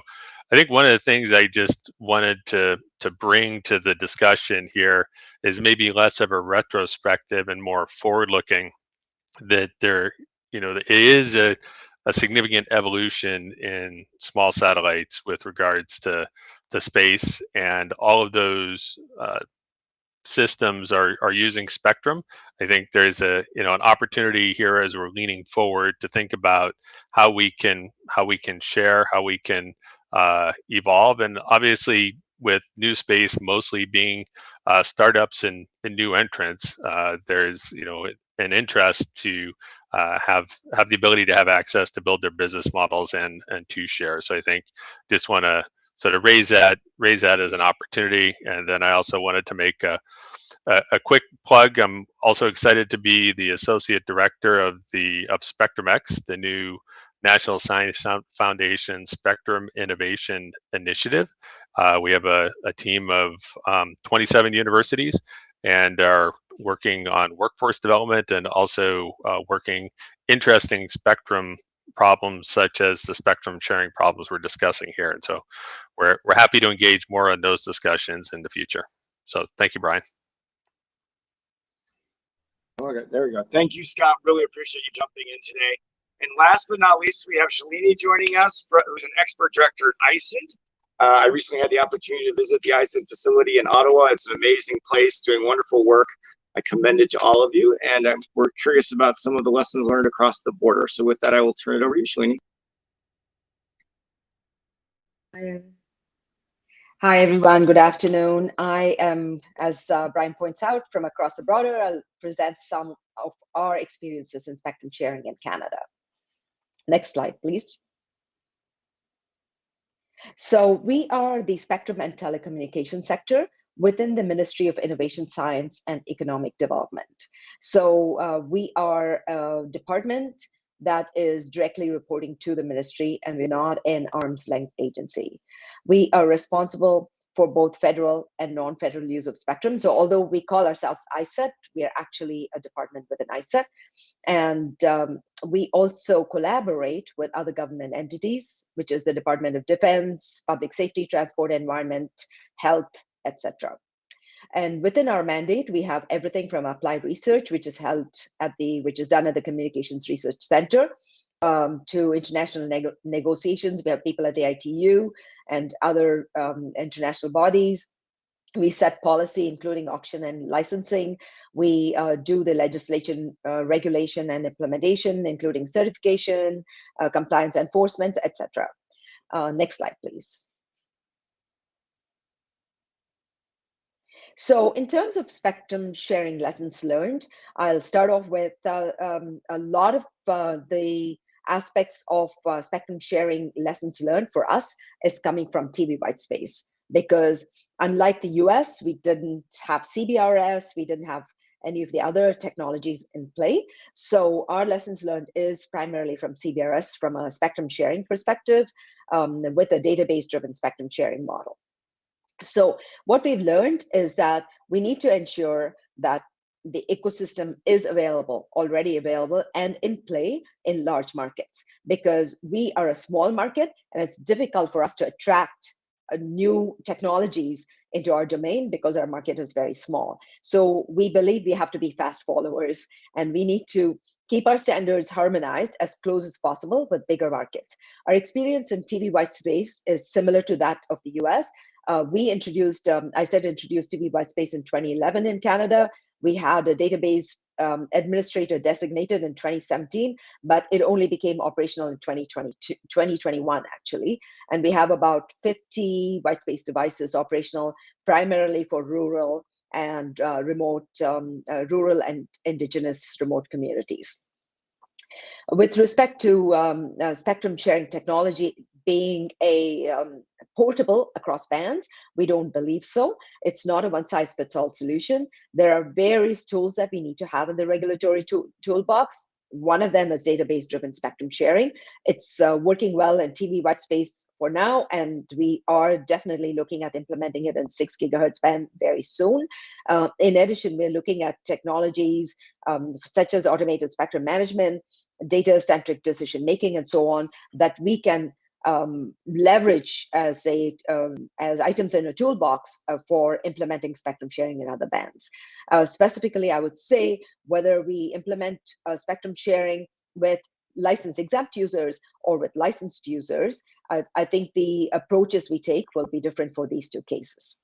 I think one of the things I just wanted to bring to the discussion here is maybe less of a retrospective and more forward-looking, that there, it is a significant evolution in small satellites with regards to space, and all of those systems are using spectrum. I think there's an opportunity here as we're leaning forward to think about how we can share, how we can evolve, and obviously with new space mostly being startups and new entrants, there's an interest to have the ability to have access to build their business models and to share. So I think just want to sort of raise that as an opportunity. And then I also wanted to make a quick plug. I'm also excited to be the associate director of SpectrumX, the new National Science Foundation Spectrum Innovation Initiative. We have a team of 27 universities and are working on workforce development and also working interesting spectrum problems such as the spectrum sharing problems we're discussing here. And so we're happy to engage more on those discussions in the future. So thank you, Brian.
Okay, there we go. Thank you, Scott. Really appreciate you jumping in today. And last but not least, we have Shalini joining us, who's an expert director at ISART. I recently had the opportunity to visit the ISART facility in Ottawa. It's an amazing place, doing wonderful work. I commend it to all of you, and we're curious about some of the lessons learned across the border. So with that, I will turn it over to you, Shalini.
Hi, everyone. Good afternoon. I am, as Brian points out, from across the border. I'll present some of our experiences in spectrum sharing in Canada. Next slide, please. So we are the spectrum and telecommunication sector within the Ministry of Innovation, Science, and Economic Development. So we are a department that is directly reporting to the ministry, and we're not an arm's length agency. We are responsible for both federal and non-federal use of spectrum. So although we call ourselves ISART, we are actually a department within ISART. And we also collaborate with other government entities, which is the Department of Defense, Public Safety, Transport, Environment, Health, etc. And within our mandate, we have everything from applied research, which is done at the Communications Research Center, to international negotiations. We have people at the ITU and other international bodies. We set policy, including auction and licensing. We do the legislation, regulation and implementation, including certification, compliance enforcement, etc. Next slide, please. So in terms of spectrum sharing lessons learned, I'll start off with a lot of the aspects of spectrum sharing lessons learned for us is coming from TV white space, because unlike the US, we didn't have CBRS, we didn't have any of the other technologies in play. So our lessons learned is primarily from CBRS from a spectrum sharing perspective, with a database-driven spectrum sharing model. So what we've learned is that we need to ensure that the ecosystem is already available and in play in large markets, because we are a small market and it's difficult for us to attract new technologies into our domain because our market is very small. So we believe we have to be fast followers, and we need to keep our standards harmonized as close as possible with bigger markets. Our experience in TV white space is similar to that of the US. We introduced, ISART introduced TV white space in 2011 in Canada. We had a database administrator designated in 2017, but it only became operational in 2021, actually. And we have about 50 white space devices operational primarily for rural and remote, rural and indigenous remote communities. With respect to spectrum sharing technology being a portable across bands, we don't believe so. It's not a one-size-fits-all solution. There are various tools that we need to have in the regulatory toolbox. One of them is database-driven spectrum sharing. It's working well in TV white space for now, and we are definitely looking at implementing it in 6 gigahertz band very soon. In addition, we're looking at technologies such as automated spectrum management, data-centric decision-making, and so on, that we can leverage as items in a toolbox for implementing spectrum sharing in other bands. Specifically, I would say whether we implement spectrum sharing with license-exempt users or with licensed users, I think the approaches we take will be different for these two cases.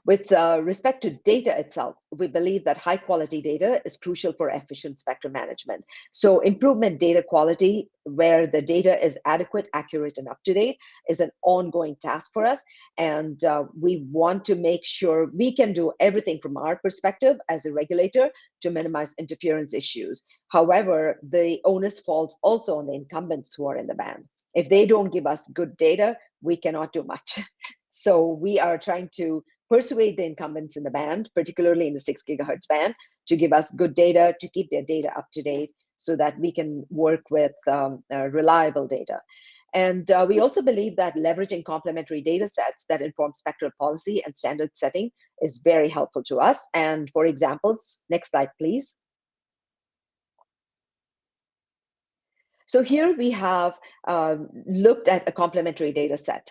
With respect to data itself, we believe that high quality data is crucial for efficient spectrum management. So improvement data quality, where the data is adequate, accurate, and up to date, is an ongoing task for us. And we want to make sure we can do everything from our perspective as a regulator to minimize interference issues. However, the onus falls also on the incumbents who are in the band. If they don't give us good data, we cannot do much. So we are trying to persuade the incumbents in the band, particularly in the 6 gigahertz band, to give us good data, to keep their data up to date so that we can work with reliable data. And we also believe that leveraging complementary data sets that inform spectral policy and standard setting is very helpful to us. And for examples, next slide, please. So here we have looked at a complementary data set.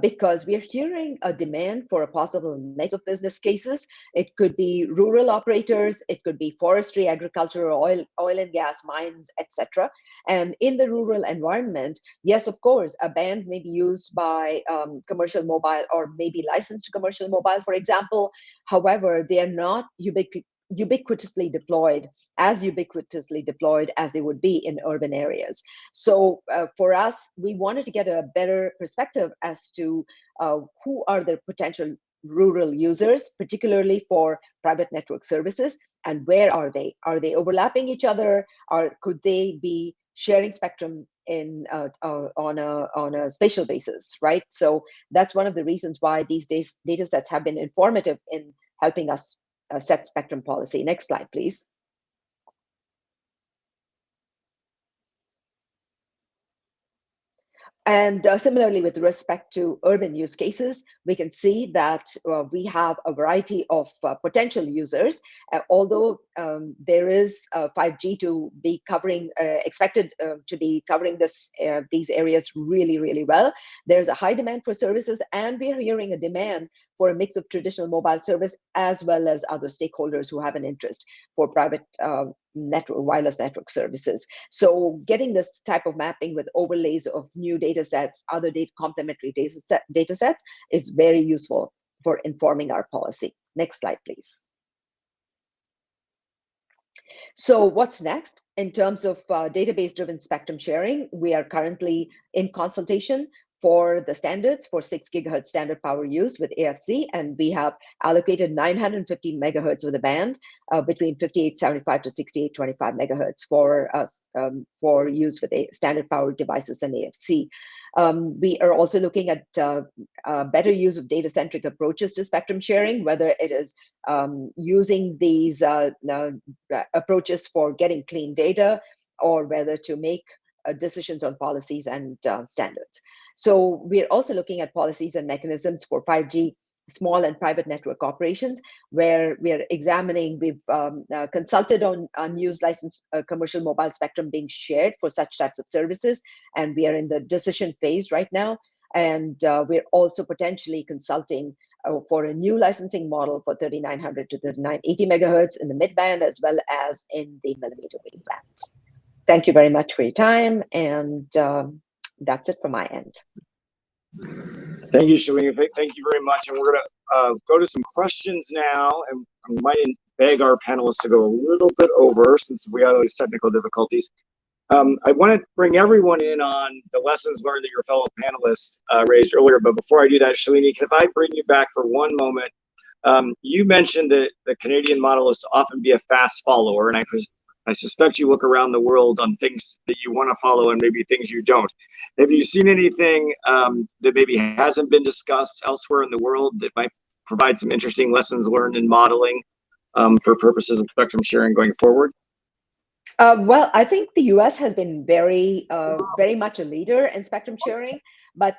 Because we are hearing a demand for a possible mix of business cases. It could be rural operators, it could be forestry, agriculture, oil and gas, mines, etc. And in the rural environment, yes, of course, a band may be used by commercial mobile or maybe licensed to commercial mobile, for example. However, they are not ubiquitously deployed as they would be in urban areas. So for us, we wanted to get a better perspective as to who are the potential rural users, particularly for private network services, and where are they? Are they overlapping each other, or could they be sharing spectrum in on a spatial basis, right? So that's one of the reasons why these data sets have been informative in helping us set spectrum policy. Next slide, please. And similarly, with respect to urban use cases, we can see that we have a variety of potential users, although there is 5G to be covering, expected to be covering these areas really, really well. There's a high demand for services, and we are hearing a demand for a mix of traditional mobile service as well as other stakeholders who have an interest for private wireless network services. So getting this type of mapping with overlays of new data sets, other complementary data sets is very useful for informing our policy. Next slide, please. So what's next? In terms of database-driven spectrum sharing, we are currently in consultation for the standards for 6 gigahertz standard power use with AFC, and we have allocated 950 megahertz of the band between 5875 to 6825 megahertz for use with standard power devices and AFC. We are also looking at better use of data-centric approaches to spectrum sharing, whether it is using these approaches for getting clean data, or whether to make decisions on policies and standards. So we're also looking at policies and mechanisms for 5G small and private network operations, where we are examining, we've consulted on unused licensed commercial mobile spectrum being shared for such types of services, and we are in the decision phase right now. And we're also potentially consulting for a new licensing model for 3900 to 3980 megahertz in the midband, as well as in the millimeter wave bands. Thank you very much for your time, and that's it from my end.
Thank you, Shalini. Thank you very much. And we're going to go to some questions now, and I might beg our panelists to go a little bit over since we had all these technical difficulties. I want to bring everyone in on the lessons learned that your fellow panelists raised earlier. But before I do that, Shalini, if I bring you back for one moment, you mentioned that the Canadian model is to often be a fast follower, and I suspect you look around the world on things that you want to follow and maybe things you don't. Have you seen anything that maybe hasn't been discussed elsewhere in the world that might provide some interesting lessons learned in modeling for purposes of spectrum sharing going forward?
Well, I think the US has been very much a leader in spectrum sharing, but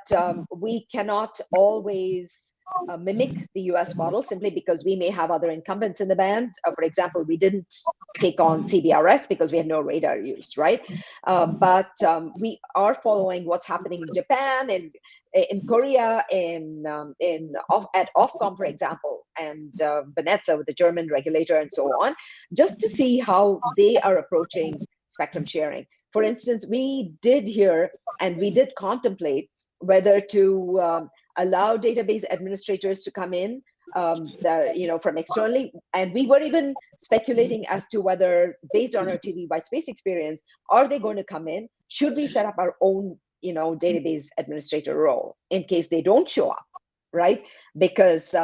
we cannot always mimic the US model simply because we may have other incumbents in the band. For example, we didn't take on CBRS because we had no radar use, right? But we are following what's happening in Japan and in Korea, at Ofcom, for example, and Benetza with the German regulator and so on, just to see how they are approaching spectrum sharing. For instance, we did hear and we did contemplate whether to allow database administrators to come in from externally. And we were even speculating as to whether, based on our TV white space experience, are they going to come in? Should we set up our own database administrator role in case they don't show up, right? Because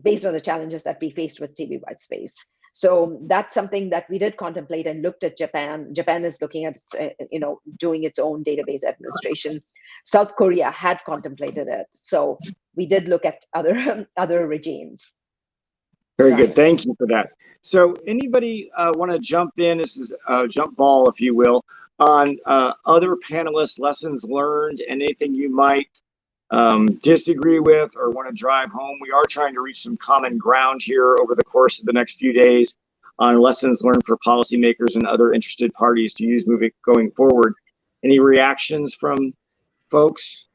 based on the challenges that we faced with TV white space. So that's something that we did contemplate and looked at Japan. Japan is looking at, doing its own database administration. South Korea had contemplated it. So we did look at other regimes.
Very good. Thank you for that. So anybody want to jump in? This is a jump ball, if you will, on other panelists' lessons learned and anything you might disagree with or want to drive home. We are trying to reach some common ground here over the course of the next few days on lessons learned for policymakers and other interested parties to use going forward. Any reactions from folks?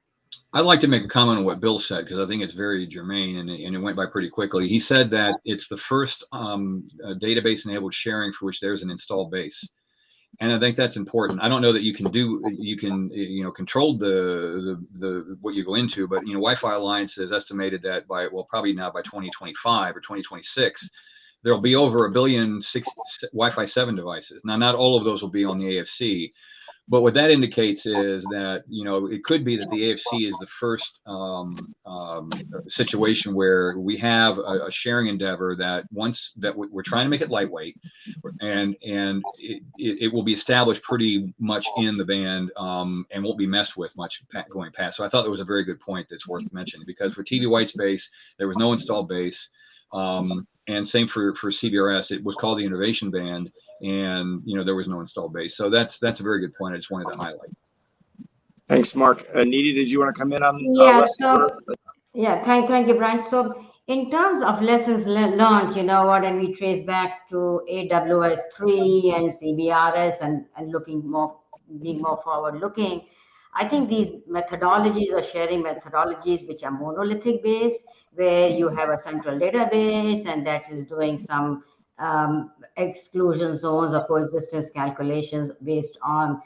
I'd like to make a comment on what Bill said, because I think it's very germane, and it went by pretty quickly. He said that it's the first database-enabled sharing for which there's an installed base. And I think that's important. I don't know that you can control the what you go into, but Wi-Fi Alliance has estimated that probably now by 2025 or 2026, there'll be over 1 billion Wi-Fi 7 devices. Now, not all of those will be on the AFC, but what that indicates is that it could be that the AFC is the first situation where we have a sharing endeavor that we're trying to make it lightweight, and it will be established pretty much in the band and won't be messed with much going past. So I thought that was a very good point that's worth mentioning, because for TV white space there was no installed base, and same for CBRS. It was called the innovation band, and there was no installed base. So that's a very good point. I just wanted to highlight.
Thanks, Mark. Nidhi, did you want to come in on?
Thank you, Brian. So in terms of lessons learned, and we trace back to AWS 3 and CBRS and being more forward looking, I think these methodologies are sharing methodologies which are monolithic based, where you have a central database and that is doing some exclusion zones or coexistence calculations based on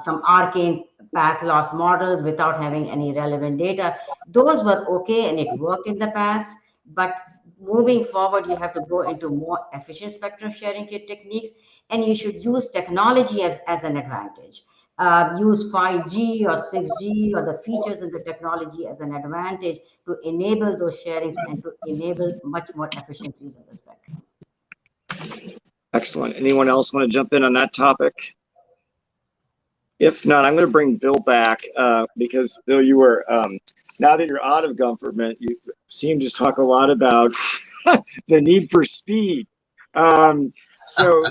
some arcane path loss models without having any relevant data. Those were okay and it worked in the past, but moving forward, you have to go into more efficient spectrum sharing techniques, and you should use technology as an advantage. Use 5G or 6G or the features in the technology as an advantage to enable those sharings and to enable much more efficient use of the spectrum.
Excellent. Anyone else want to jump in on that topic? If not, I'm going to bring Bill back because, Bill, you were, now that you're out of government, you seem to talk a lot about the need for speed. So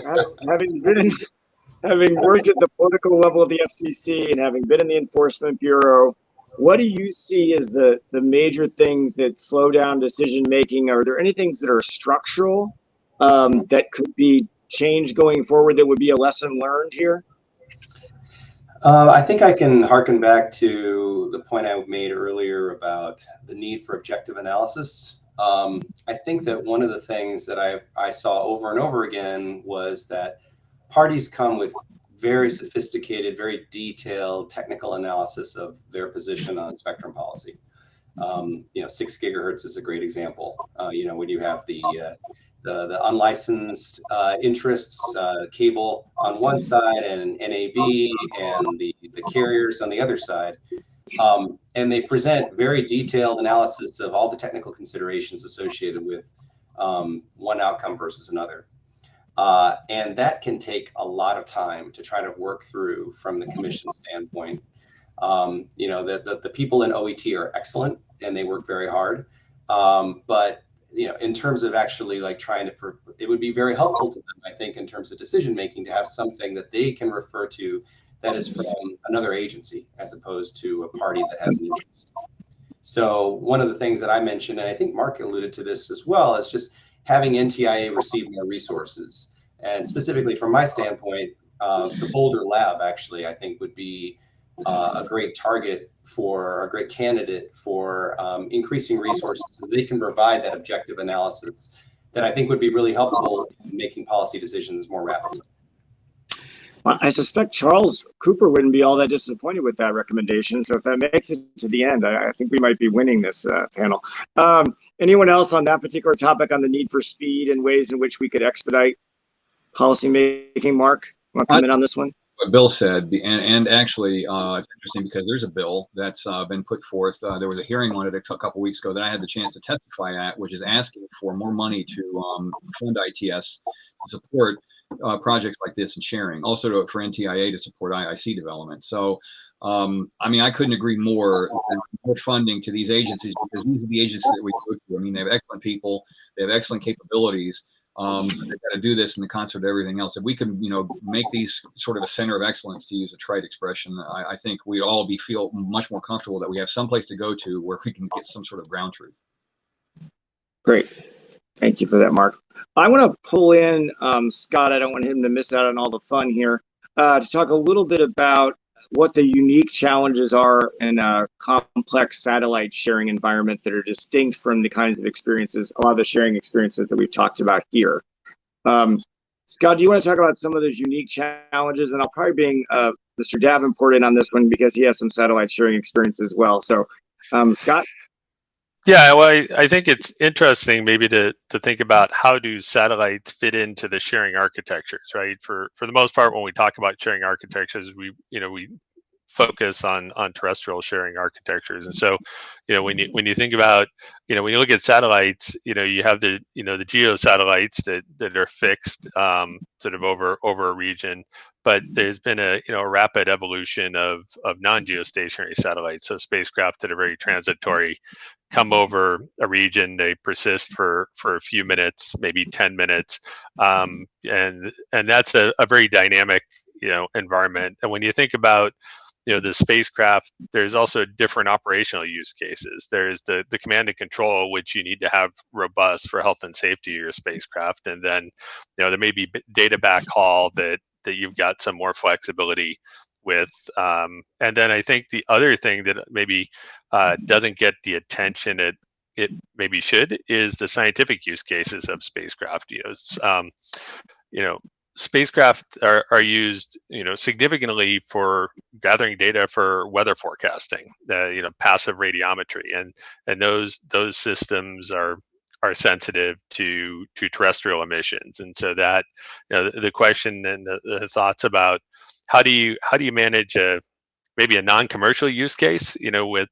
having worked at the political level of the FCC and having been in the Enforcement Bureau, what do you see as the major things that slow down decision making? Are there any things that are structural that could be changed going forward that would be a lesson learned here?
I think I can harken back to the point I made earlier about the need for objective analysis. I think that one of the things that I saw over and over again was that parties come with very sophisticated, very detailed technical analysis of their position on spectrum policy. 6 gigahertz is a great example. When you have the unlicensed interests, cable on one side and NAB and the carriers on the other side. And they present very detailed analysis of all the technical considerations associated with one outcome versus another. And that can take a lot of time to try to work through from the commission standpoint. The people in OET are excellent and they work very hard. But in terms of actually like trying to, it would be very helpful to them, I think, in terms of decision making, to have something that they can refer to that is from another agency as opposed to a party that has an interest. So one of the things that I mentioned, and I think Mark alluded to this as well, is just having NTIA receive more resources. And specifically from my standpoint, the Boulder Lab actually, I think, would be a great target for a great candidate for increasing resources so they can provide that objective analysis that I think would be really helpful in making policy decisions more rapidly.
Well, I suspect Charles Cooper wouldn't be all that disappointed with that recommendation. So if that makes it to the end, I think we might be winning this panel. Anyone else on that particular topic on the need for speed and ways in which we could expedite policy making? Mark, want to comment on this one?
What Bill said, and actually it's interesting because there's a bill that's been put forth. There was a hearing on it a couple weeks ago that I had the chance to testify at, which is asking for more money to fund ITS to support projects like this and sharing, also for NTIA to support IIC development. So, I couldn't agree more. More funding to these agencies, because these are the agencies that we go to. I mean, they have excellent people, they have excellent capabilities. They've got to do this in the concert of everything else. If we can, make these sort of a center of excellence, to use a trite expression, I think we'd all feel much more comfortable that we have some place to go to where we can get some sort of ground truth.
Great. Thank you for that, Mark. I want to pull in Scott. I don't want him to miss out on all the fun here, to talk a little bit about what the unique challenges are in a complex satellite sharing environment that are distinct from the kinds of experiences, a lot of the sharing experiences that we've talked about here. Scott, do you want to talk about some of those unique challenges? And I'll probably bring Mr. Davenport in on this one because he has some satellite sharing experience as well. So, Scott?
Yeah, well, I think it's interesting maybe to think about how do satellites fit into the sharing architectures, right? For the most part, when we talk about sharing architectures, we focus on terrestrial sharing architectures. And so, when you think about, when you look at satellites, you have the geo satellites that are fixed sort of over a region. But there's been a rapid evolution of non-geostationary satellites, so spacecraft that are very transitory, come over a region, they persist for a few minutes, maybe 10 minutes, and that's a very dynamic environment. And when you think about the spacecraft, there's also different operational use cases. There's the command and control, which you need to have robust for health and safety of your spacecraft, and then there may be data backhaul that you've got some more flexibility with. And then I think the other thing that maybe doesn't get the attention it maybe should is the scientific use cases of spacecraft. Spacecraft are used significantly for gathering data for weather forecasting, passive radiometry, and those systems are sensitive to terrestrial emissions. And so that the question and the thoughts about how do you manage maybe a non-commercial use case,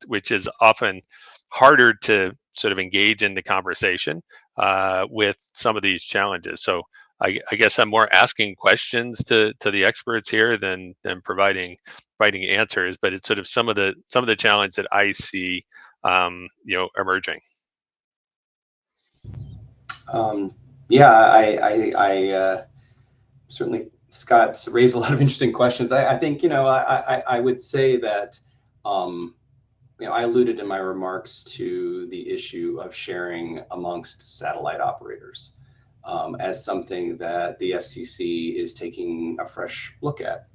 which is often harder to sort of engage in the conversation with some of these challenges. So I guess I'm more asking questions to the experts here than providing answers, but it's sort of some of the challenges that I see emerging.
I certainly, Scott's raised a lot of interesting questions. I think, I would say that, I alluded in my remarks to the issue of sharing amongst satellite operators as something that the FCC is taking a fresh look at.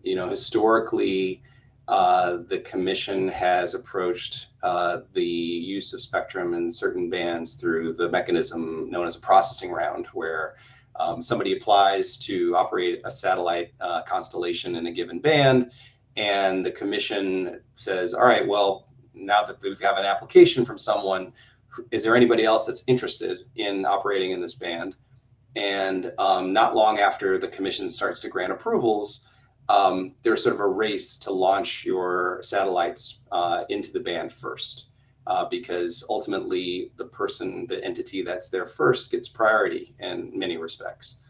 historically, the commission has approached the use of spectrum in certain bands through the mechanism known as a processing round, where somebody applies to operate a satellite constellation in a given band, and the commission says, all right, well, now that we have an application from someone, is there anybody else that's interested in operating in this band? And not long after the commission starts to grant approvals, there's sort of a race to launch your satellites into the band first, because ultimately the entity that's there first gets priority in many respects.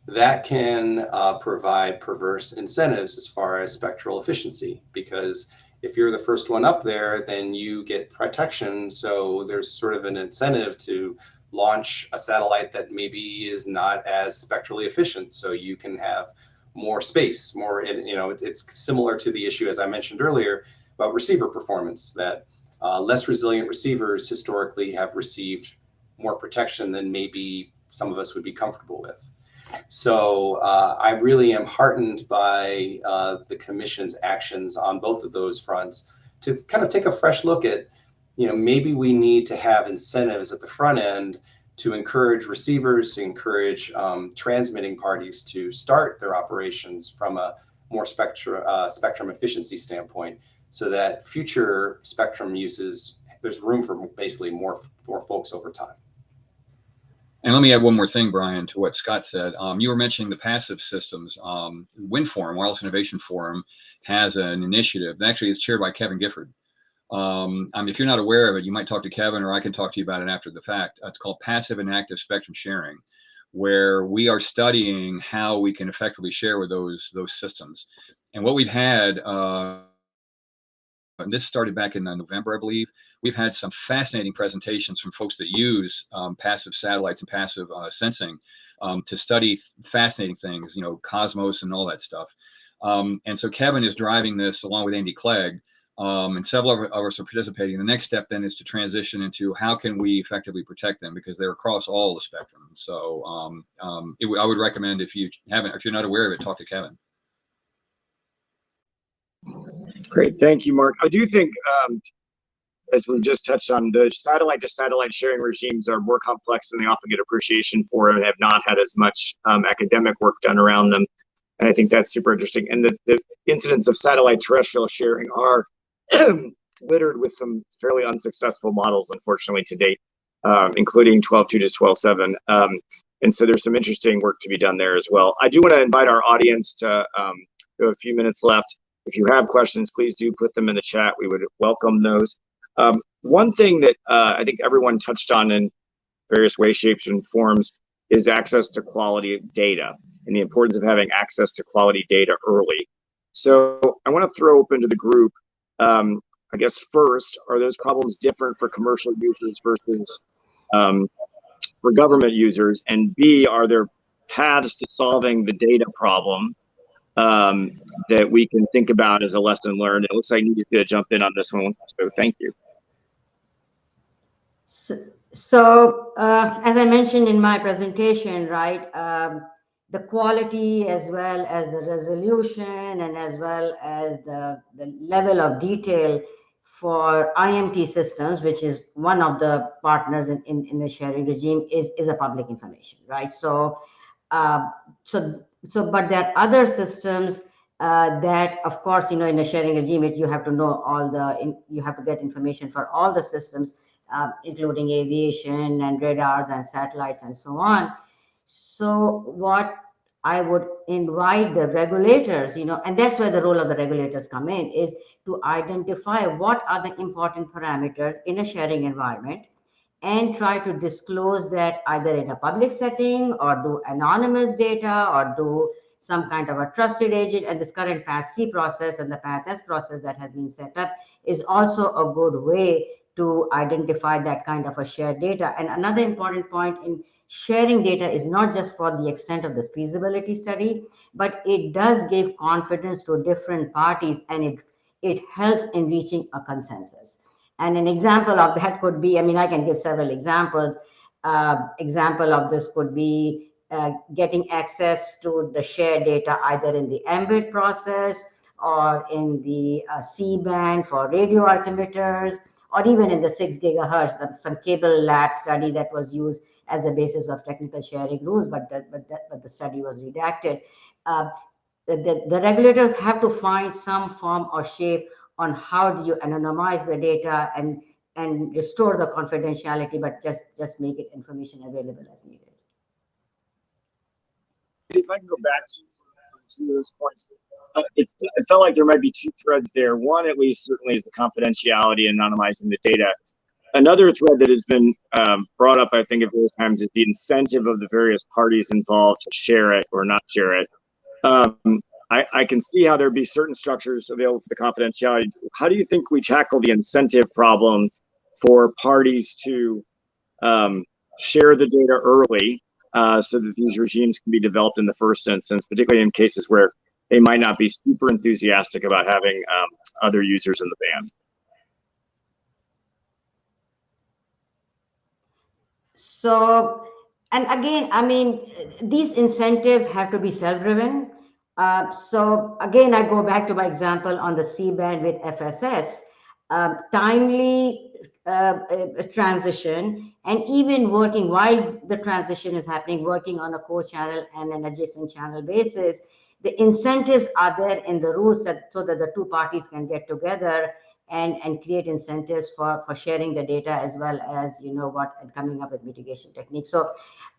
That can provide perverse incentives as far as spectral efficiency, because if you're the first one up there, then you get protection. So there's sort of an incentive to launch a satellite that maybe is not as spectrally efficient, so you can have more space, more, it's similar to the issue, as I mentioned earlier, about receiver performance, that less resilient receivers historically have received more protection than maybe some of us would be comfortable with. So I really am heartened by the commission's actions on both of those fronts to kind of take a fresh look at, maybe we need to have incentives at the front end to encourage receivers, to encourage transmitting parties to start their operations from a more spectrum efficiency standpoint, so that future spectrum uses, there's room for basically more folks over time.
And let me add one more thing, Brian, to what Scott said. You were mentioning the passive systems. WIN Forum, Wireless Innovation Forum, has an initiative that actually is chaired by Kevin Gifford. If you're not aware of it, you might talk to Kevin, or I can talk to you about it after the fact. It's called Passive and Active Spectrum Sharing, where we are studying how we can effectively share with those systems. And what we've had, and this started back in November, I believe, we've had some fascinating presentations from folks that use passive satellites and passive sensing to study fascinating things, cosmos and all that stuff. And so Kevin is driving this along with Andy Clegg, and several of us are participating. The next step then is to transition into how can we effectively protect them, because they're across all the spectrum. So I would recommend, if you're not aware of it, talk to Kevin.
Great, thank you, Mark. I do think, as we've just touched on, the satellite-to-satellite sharing regimes are more complex than they often get appreciation for, and have not had as much academic work done around them. And I think that's super interesting. And the incidents of satellite terrestrial sharing are littered with some fairly unsuccessful models, unfortunately, to date, including 12.2 to 12.7. And so there's some interesting work to be done there as well. I do want to invite our audience to, we have a few minutes left. If you have questions, please do put them in the chat. We would welcome those. One thing that I think everyone touched on in various ways, shapes, and forms is access to quality data, and the importance of having access to quality data early. So I want to throw open to the group, I guess first, are those problems different for commercial users versus for government users? And B, are there paths to solving the data problem that we can think about as a lesson learned? It looks like Nita's going to jump in on this one, so thank you.
So as I mentioned in my presentation, right, the quality as well as the resolution and as well as the level of detail for IMT systems, which is one of the partners in the sharing regime, is a public information, right? So, but there are other systems that, of course, in a sharing regime, you have to know you have to get information for all the systems, including aviation and radars and satellites and so on. So what I would invite the regulators, and that's where the role of the regulators come in, is to identify what are the important parameters in a sharing environment and try to disclose that either in a public setting or do anonymous data or do some kind of a trusted agent. And this current Path C process and the Path S process that has been set up is also a good way to identify that kind of a shared data. And another important point in sharing data is not just for the extent of this feasibility study, but it does give confidence to different parties, and it helps in reaching a consensus. And an example of that could be, I can give several examples. Example of this could be getting access to the shared data either in the Mbed process or in the C-band for radio altimeters, or even in the 6 gigahertz, some cable lab study that was used as a basis of technical sharing rules, but the study was redacted. The regulators have to find some form or shape on how do you anonymize the data and restore the confidentiality, but just make it information available as needed.
If I can go back to those points, it felt like there might be two threads there. One, at least, certainly, is the confidentiality and anonymizing the data. Another thread that has been brought up, I think, at various times is the incentive of the various parties involved to share it or not share it. I can see how there'd be certain structures available for the confidentiality. How do you think we tackle the incentive problem for parties to share the data early so that these regimes can be developed in the first instance, particularly in cases where they might not be super enthusiastic about having other users in the band?
So, and again, I mean, these incentives have to be self-driven. So again, I go back to my example on the C-band with FSS. Timely transition, and even working while the transition is happening, working on a core channel and an adjacent channel basis, the incentives are there in the rules so that the two parties can get together and create incentives for sharing the data, as well as and coming up with mitigation techniques. So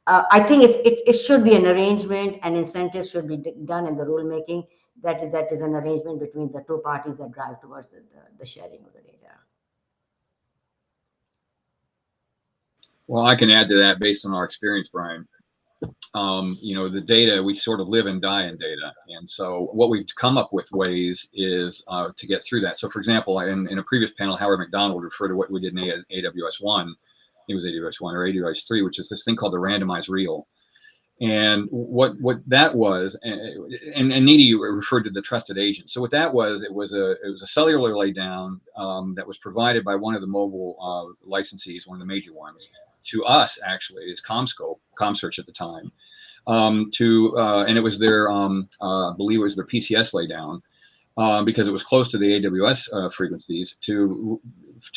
I think it should be an arrangement, and incentives should be done in the rulemaking that is an arrangement between the two parties that drive towards the sharing of the data.
Well, I can add to that based on our experience, Brian. The data, we sort of live and die in data. And so what we've come up with ways is to get through that. So for example, in a previous panel, Howard McDonald referred to what we did in AWS 1. It was AWS 1 or AWS 3, which is this thing called the randomized reel. And what that was, and Needy referred to the trusted agent. So what that was, it was a cellular laydown that was provided by one of the mobile licensees, one of the major ones, to us actually, is ComSearch at the time, and it was their, I believe it was their PCS laydown, because it was close to the AWS frequencies, to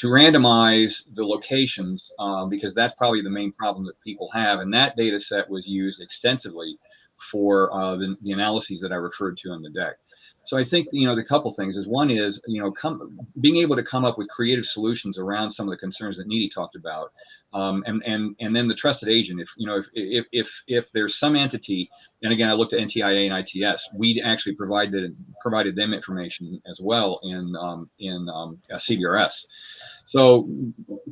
randomize the locations, because that's probably the main problem that people have, and that data set was used extensively for the analyses that I referred to in the deck. So I think the couple things is, one is being able to come up with creative solutions around some of the concerns that Needy talked about, and then the trusted agent. If there's some entity, and again I looked at NTIA and ITS, we actually provided them information as well in CBRS. So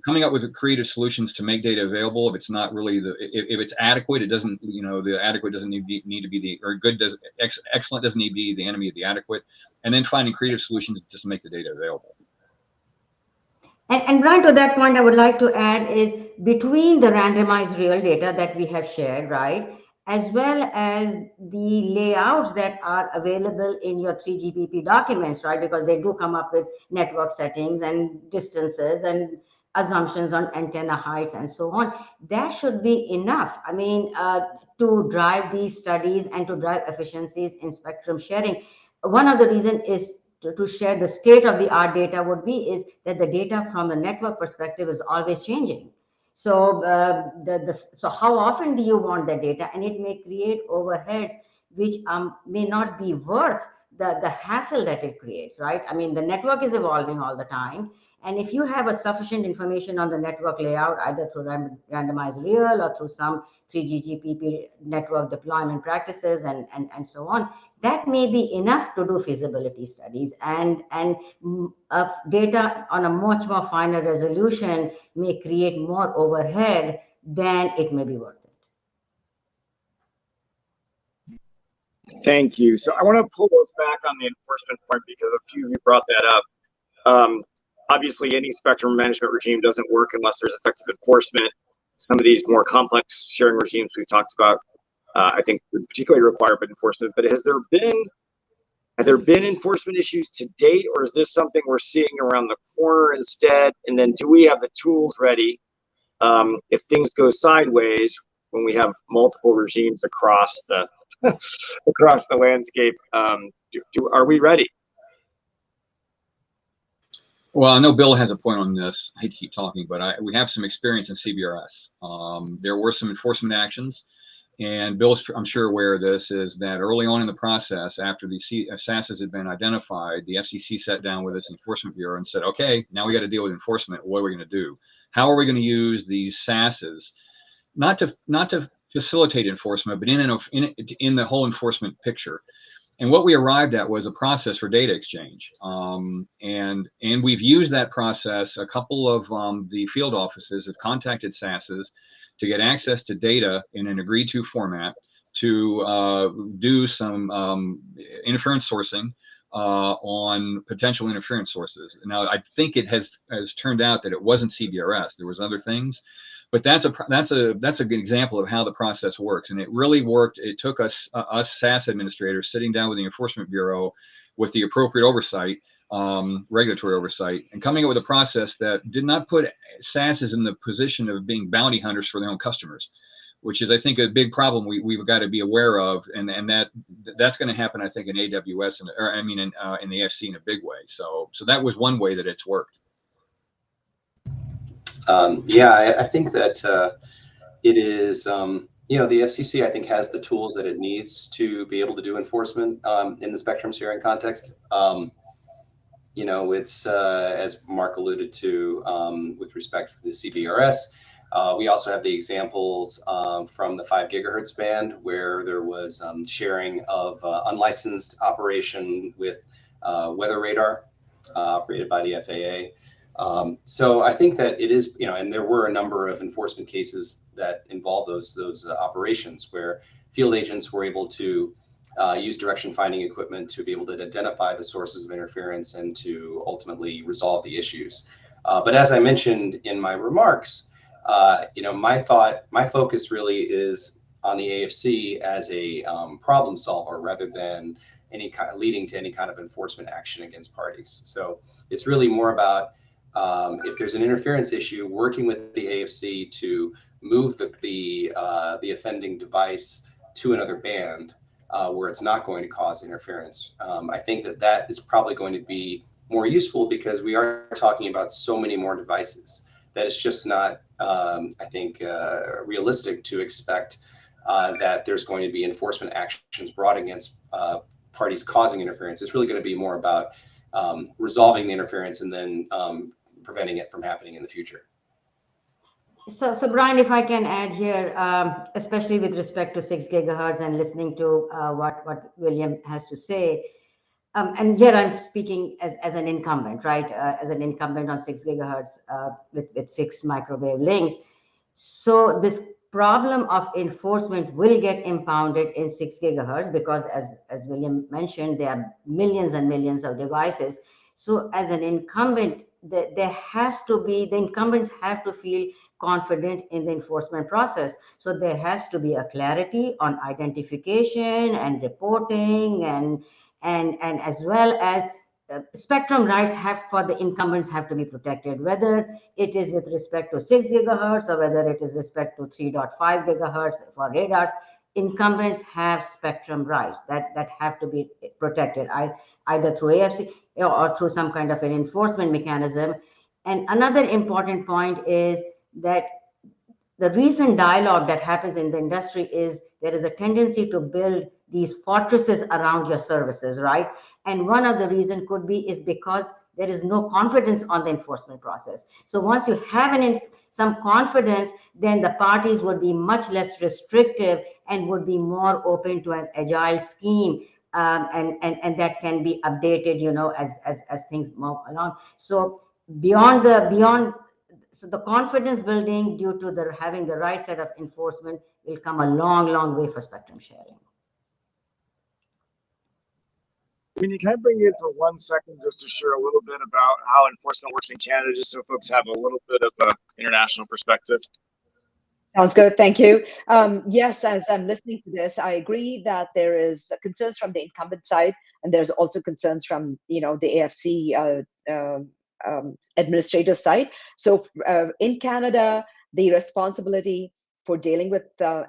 coming up with creative solutions to make data available, if it's not really if it's adequate, it doesn't, the adequate doesn't need to be the, or good does, excellent doesn't need to be the enemy of the adequate, and then finding creative solutions just to make the data available.
And Brian, to that point, I would like to add is, between the randomized real data that we have shared, right, as well as the layouts that are available in your 3GPP documents, right, because they do come up with network settings and distances and assumptions on antenna heights and so on. That should be enough, I mean, to drive these studies and to drive efficiencies in spectrum sharing. One of the reasons is to share the state-of-the-art data would be is that the data from a network perspective is always changing. So so how often do you want the data? And it may create overheads which may not be worth the hassle that it creates, right? I mean, the network is evolving all the time. And if you have a sufficient information on the network layout, either through randomized real or through some 3GPP network deployment practices and so on, that may be enough to do feasibility studies, and data on a much more finer resolution may create more overhead than it may be worth it.
Thank you. So I want to pull those back on the enforcement point, because a few of you brought that up. Obviously, any spectrum management regime doesn't work unless there's effective enforcement. Some of these more complex sharing regimes we've talked about, I think, would particularly require enforcement. But have there been enforcement issues to date, or is this something we're seeing around the corner instead? And then, do we have the tools ready if things go sideways, when we have multiple regimes across the across the landscape. Are we ready?
Well, I know Bill has a point on this. I hate to keep talking, but we have some experience in CBRS. There were some enforcement actions, and Bill's, I'm sure, aware of this, is that early on in the process, after the SASs had been identified, the FCC sat down with its Enforcement Bureau and said, okay, now we got to deal with enforcement. What are we going to do? How are we going to use these SASs, not to facilitate enforcement, but in the whole enforcement picture? And what we arrived at was a process for data exchange. And we've used that process. A couple of the field offices have contacted SASs to get access to data in an agreed to format to do some interference sourcing on potential interference sources. Now, I think it has turned out that it wasn't CBRS. There was other things. But that's a good example of how the process works, and it really worked. It took us SAS administrators sitting down with the Enforcement Bureau with the appropriate oversight, regulatory oversight, and coming up with a process that did not put SASs in the position of being bounty hunters for their own customers, which is, I think, a big problem we've got to be aware of, and that's going to happen, I think, in AWS in the FC in a big way. So that was one way that it's worked.
I think that it is, the FCC, I think, has the tools that it needs to be able to do enforcement in the spectrum sharing context. It's, as Mark alluded to, with respect to the CBRS, we also have the examples from the 5 gigahertz band where there was sharing of unlicensed operation with weather radar operated by the FAA. So I think that it is, and there were a number of enforcement cases that involved those operations where field agents were able to use direction finding equipment to be able to identify the sources of interference and to ultimately resolve the issues. But as I mentioned in my remarks, my focus really is on the AFC as a problem solver rather than leading to any kind of enforcement action against parties. So it's really more about if there's an interference issue, working with the AFC to move the offending device to another band where it's not going to cause interference. I think that is probably going to be more useful because we are talking about so many more devices that it's just not, realistic to expect that there's going to be enforcement actions brought against parties causing interference. It's really going to be more about resolving the interference and then preventing it from happening in the future.
So Brian, if I can add here, especially with respect to 6 gigahertz and listening to what William has to say, and here I'm speaking as an incumbent, right? As an incumbent on 6 gigahertz with fixed microwave links. So this problem of enforcement will get impounded in 6 gigahertz because, as William mentioned, there are millions and millions of devices. So as an incumbent, the incumbents have to feel confident in the enforcement process. So there has to be a clarity on identification and reporting and as well as spectrum rights for the incumbents have to be protected, whether it is with respect to 6 gigahertz or whether it is respect to 3.5 gigahertz for radars. Incumbents have spectrum rights that have to be protected, either through AFC or through some kind of an enforcement mechanism. And another important point is that the recent dialogue that happens in the industry is there is a tendency to build these fortresses around your services, right? And one of the reasons could be is because there is no confidence on the enforcement process. So once you have some confidence, then the parties would be much less restrictive and would be more open to an agile scheme, and that can be updated, as things move along. So so the confidence building due to having the right set of enforcement will come a long, long way for spectrum sharing.
Can I bring you in for 1 second just to share a little bit about how enforcement works in Canada, just so folks have a little bit of an international perspective?
Sounds good. Thank you. Yes, as I'm listening to this, I agree that there is concerns from the incumbent side, and there's also concerns from the AFC administrator side. So in Canada, the responsibility for dealing with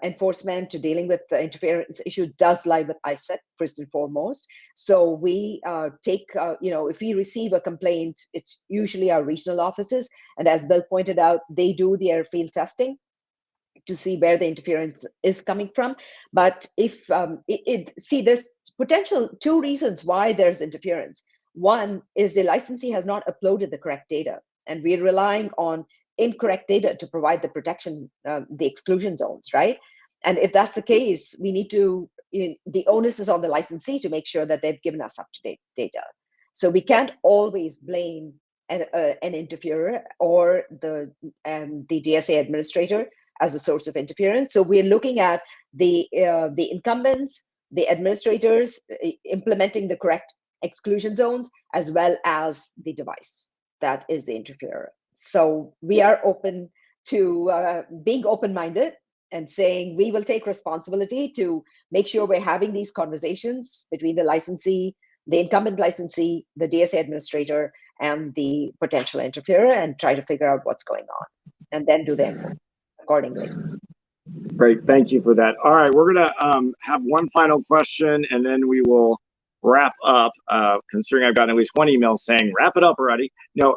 enforcement, to dealing with the interference issue, does lie with ISART first and foremost. So we take, if we receive a complaint, it's usually our regional offices. And as Bill pointed out, they do their field testing to see where the interference is coming from. But if there's potential 2 reasons why there's interference. One is the licensee has not uploaded the correct data, and we're relying on incorrect data to provide the protection, the exclusion zones, right? And if that's the case, we need to, the onus is on the licensee to make sure that they've given us up-to-date data. So we can't always blame an interferer or the DSA administrator as a source of interference. So we're looking at the incumbents, the administrators implementing the correct exclusion zones, as well as the device that is the interferer. So we are open to being open-minded and saying we will take responsibility to make sure we're having these conversations between the licensee, the incumbent licensee, the DSA administrator, and the potential interferer, and try to figure out what's going on, and then do the enforcement accordingly.
Great, thank you for that. All right, we're gonna have one final question, and then we will wrap up, considering I've gotten at least one email saying, wrap it up already. No,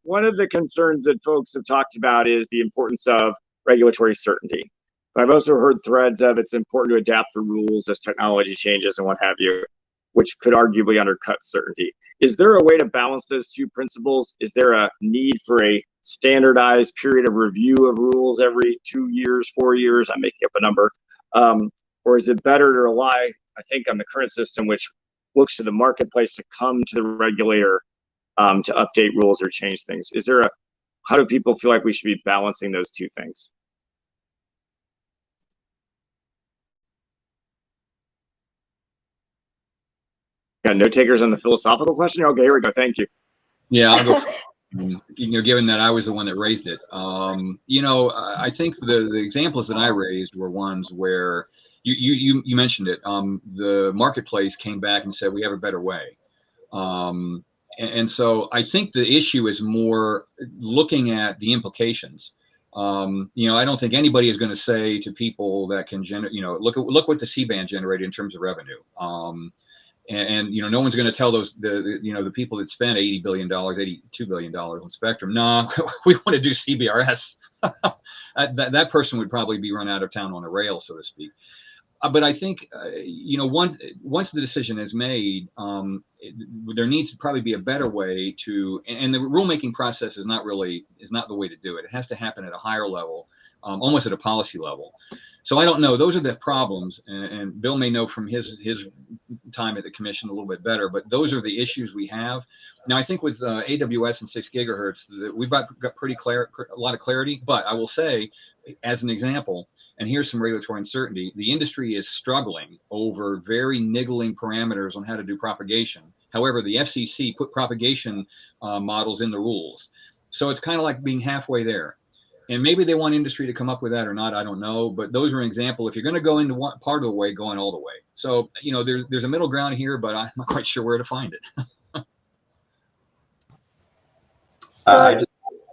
one of the concerns that folks have talked about is the importance of regulatory certainty. But I've also heard threads of it's important to adapt the rules as technology changes and what have you, which could arguably undercut certainty. Is there a way to balance those 2 principles? Is there a need for a standardized period of review of rules every 2 years, 4 years? I'm making up a number. Or is it better to rely, I think, on the current system, which looks to the marketplace to come to the regulator to update rules or change things? How do people feel like we should be balancing those 2 things? Got no takers on the philosophical question? Okay, here we go. Thank you.
Yeah, I'll go. Given that I was the one that raised it, I think the examples that I raised were ones where you mentioned it. The marketplace came back and said we have a better way, and so I think the issue is more looking at the implications. I don't think anybody is going to say to people that can generate, look what the C-band generated in terms of revenue. And no one's going to tell the people that spent $82 billion on spectrum, no, we want to do CBRS. that person would probably be run out of town on a rail, so to speak. But I think once the decision is made, there needs to probably be a better way to, and the rulemaking process is not the way to do it. It has to happen at a higher level, almost at a policy level. So I don't know. Those are the problems, and Bill may know from his time at the commission a little bit better. But those are the issues we have now. I think with AWS and 6 gigahertz, we've got a lot of clarity. But I will say, as an example, and here's some regulatory uncertainty: the industry is struggling over very niggling parameters on how to do propagation. However, the FCC put propagation models in the rules, so it's kind of like being halfway there. And maybe they want industry to come up with that or not, I don't know. But those are an example. If you're going to go into one part of the way, going all the way. So, there's a middle ground here, but I'm not quite sure where to find it.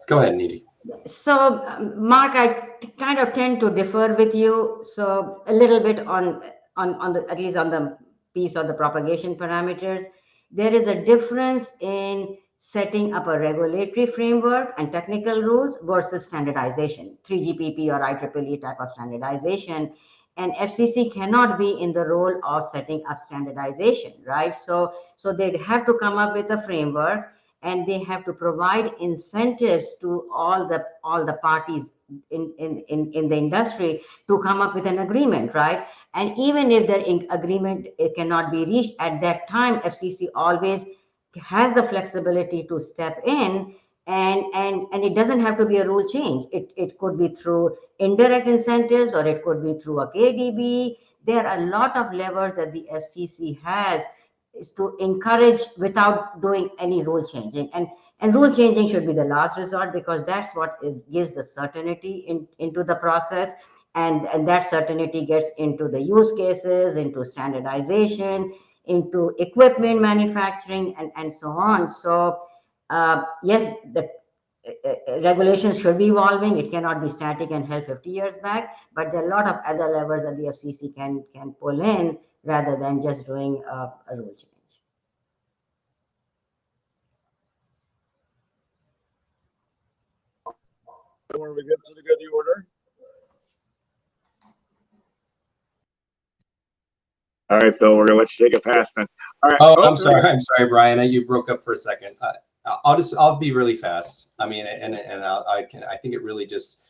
Go ahead, Nidhi.
So, Mark, I kind of tend to differ with you. So a little bit on the, at least on the piece of the propagation parameters, there is a difference in setting up a regulatory framework and technical rules versus standardization, 3GPP or IEEE type of standardization. And FCC cannot be in the role of setting up standardization, right? So they'd have to come up with a framework, and they have to provide incentives to all the parties in the industry to come up with an agreement, right? And even if their agreement cannot be reached at that time, FCC always has the flexibility to step in, and it doesn't have to be a rule change. It could be through indirect incentives, or it could be through a KDB. There are a lot of levers that the FCC has is to encourage without doing any rule changing, and rule changing should be the last resort, because that's what gives the certainty into the process, and that certainty gets into the use cases, into standardization, into equipment manufacturing, and so on. So yes, the regulations should be evolving. It cannot be static and held 50 years back, but there are a lot of other levers that the FCC can pull in rather than just doing a rule change.
Are we good for the good order? All right, Bill, we're gonna let you take a pass then. All right.
Oh, I'm sorry, Brian. You broke up for a second. I'll be really fast. I mean, and I think it really just,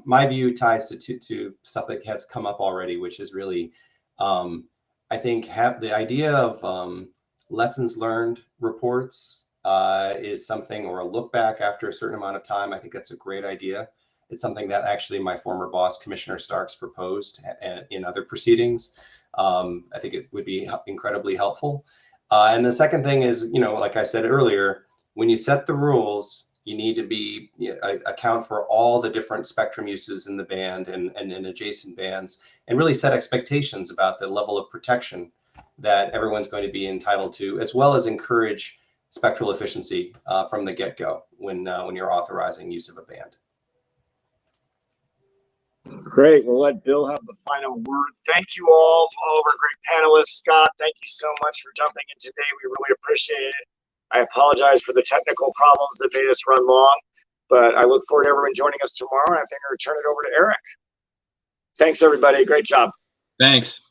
my view ties to stuff that has come up already, which is really, I think the idea of lessons learned reports is something, or a look back after a certain amount of time. I think that's a great idea. It's something that actually my former boss, Commissioner Starks, proposed in other proceedings. I think it would be incredibly helpful. And the second thing is, like I said earlier, when you set the rules, you need to account for all the different spectrum uses in the band and in adjacent bands, and really set expectations about the level of protection that everyone's going to be entitled to, as well as encourage spectral efficiency from the get-go when you're authorizing use of a band.
Great. We'll let Bill have the final word. Thank you all of our great panelists. Scott, thank you so much for jumping in today. We really appreciate it. I apologize for the technical problems that made us run long, but I look forward to everyone joining us tomorrow, and I think I'm going to turn it over to Eric. Thanks, everybody. Great job.
Thanks.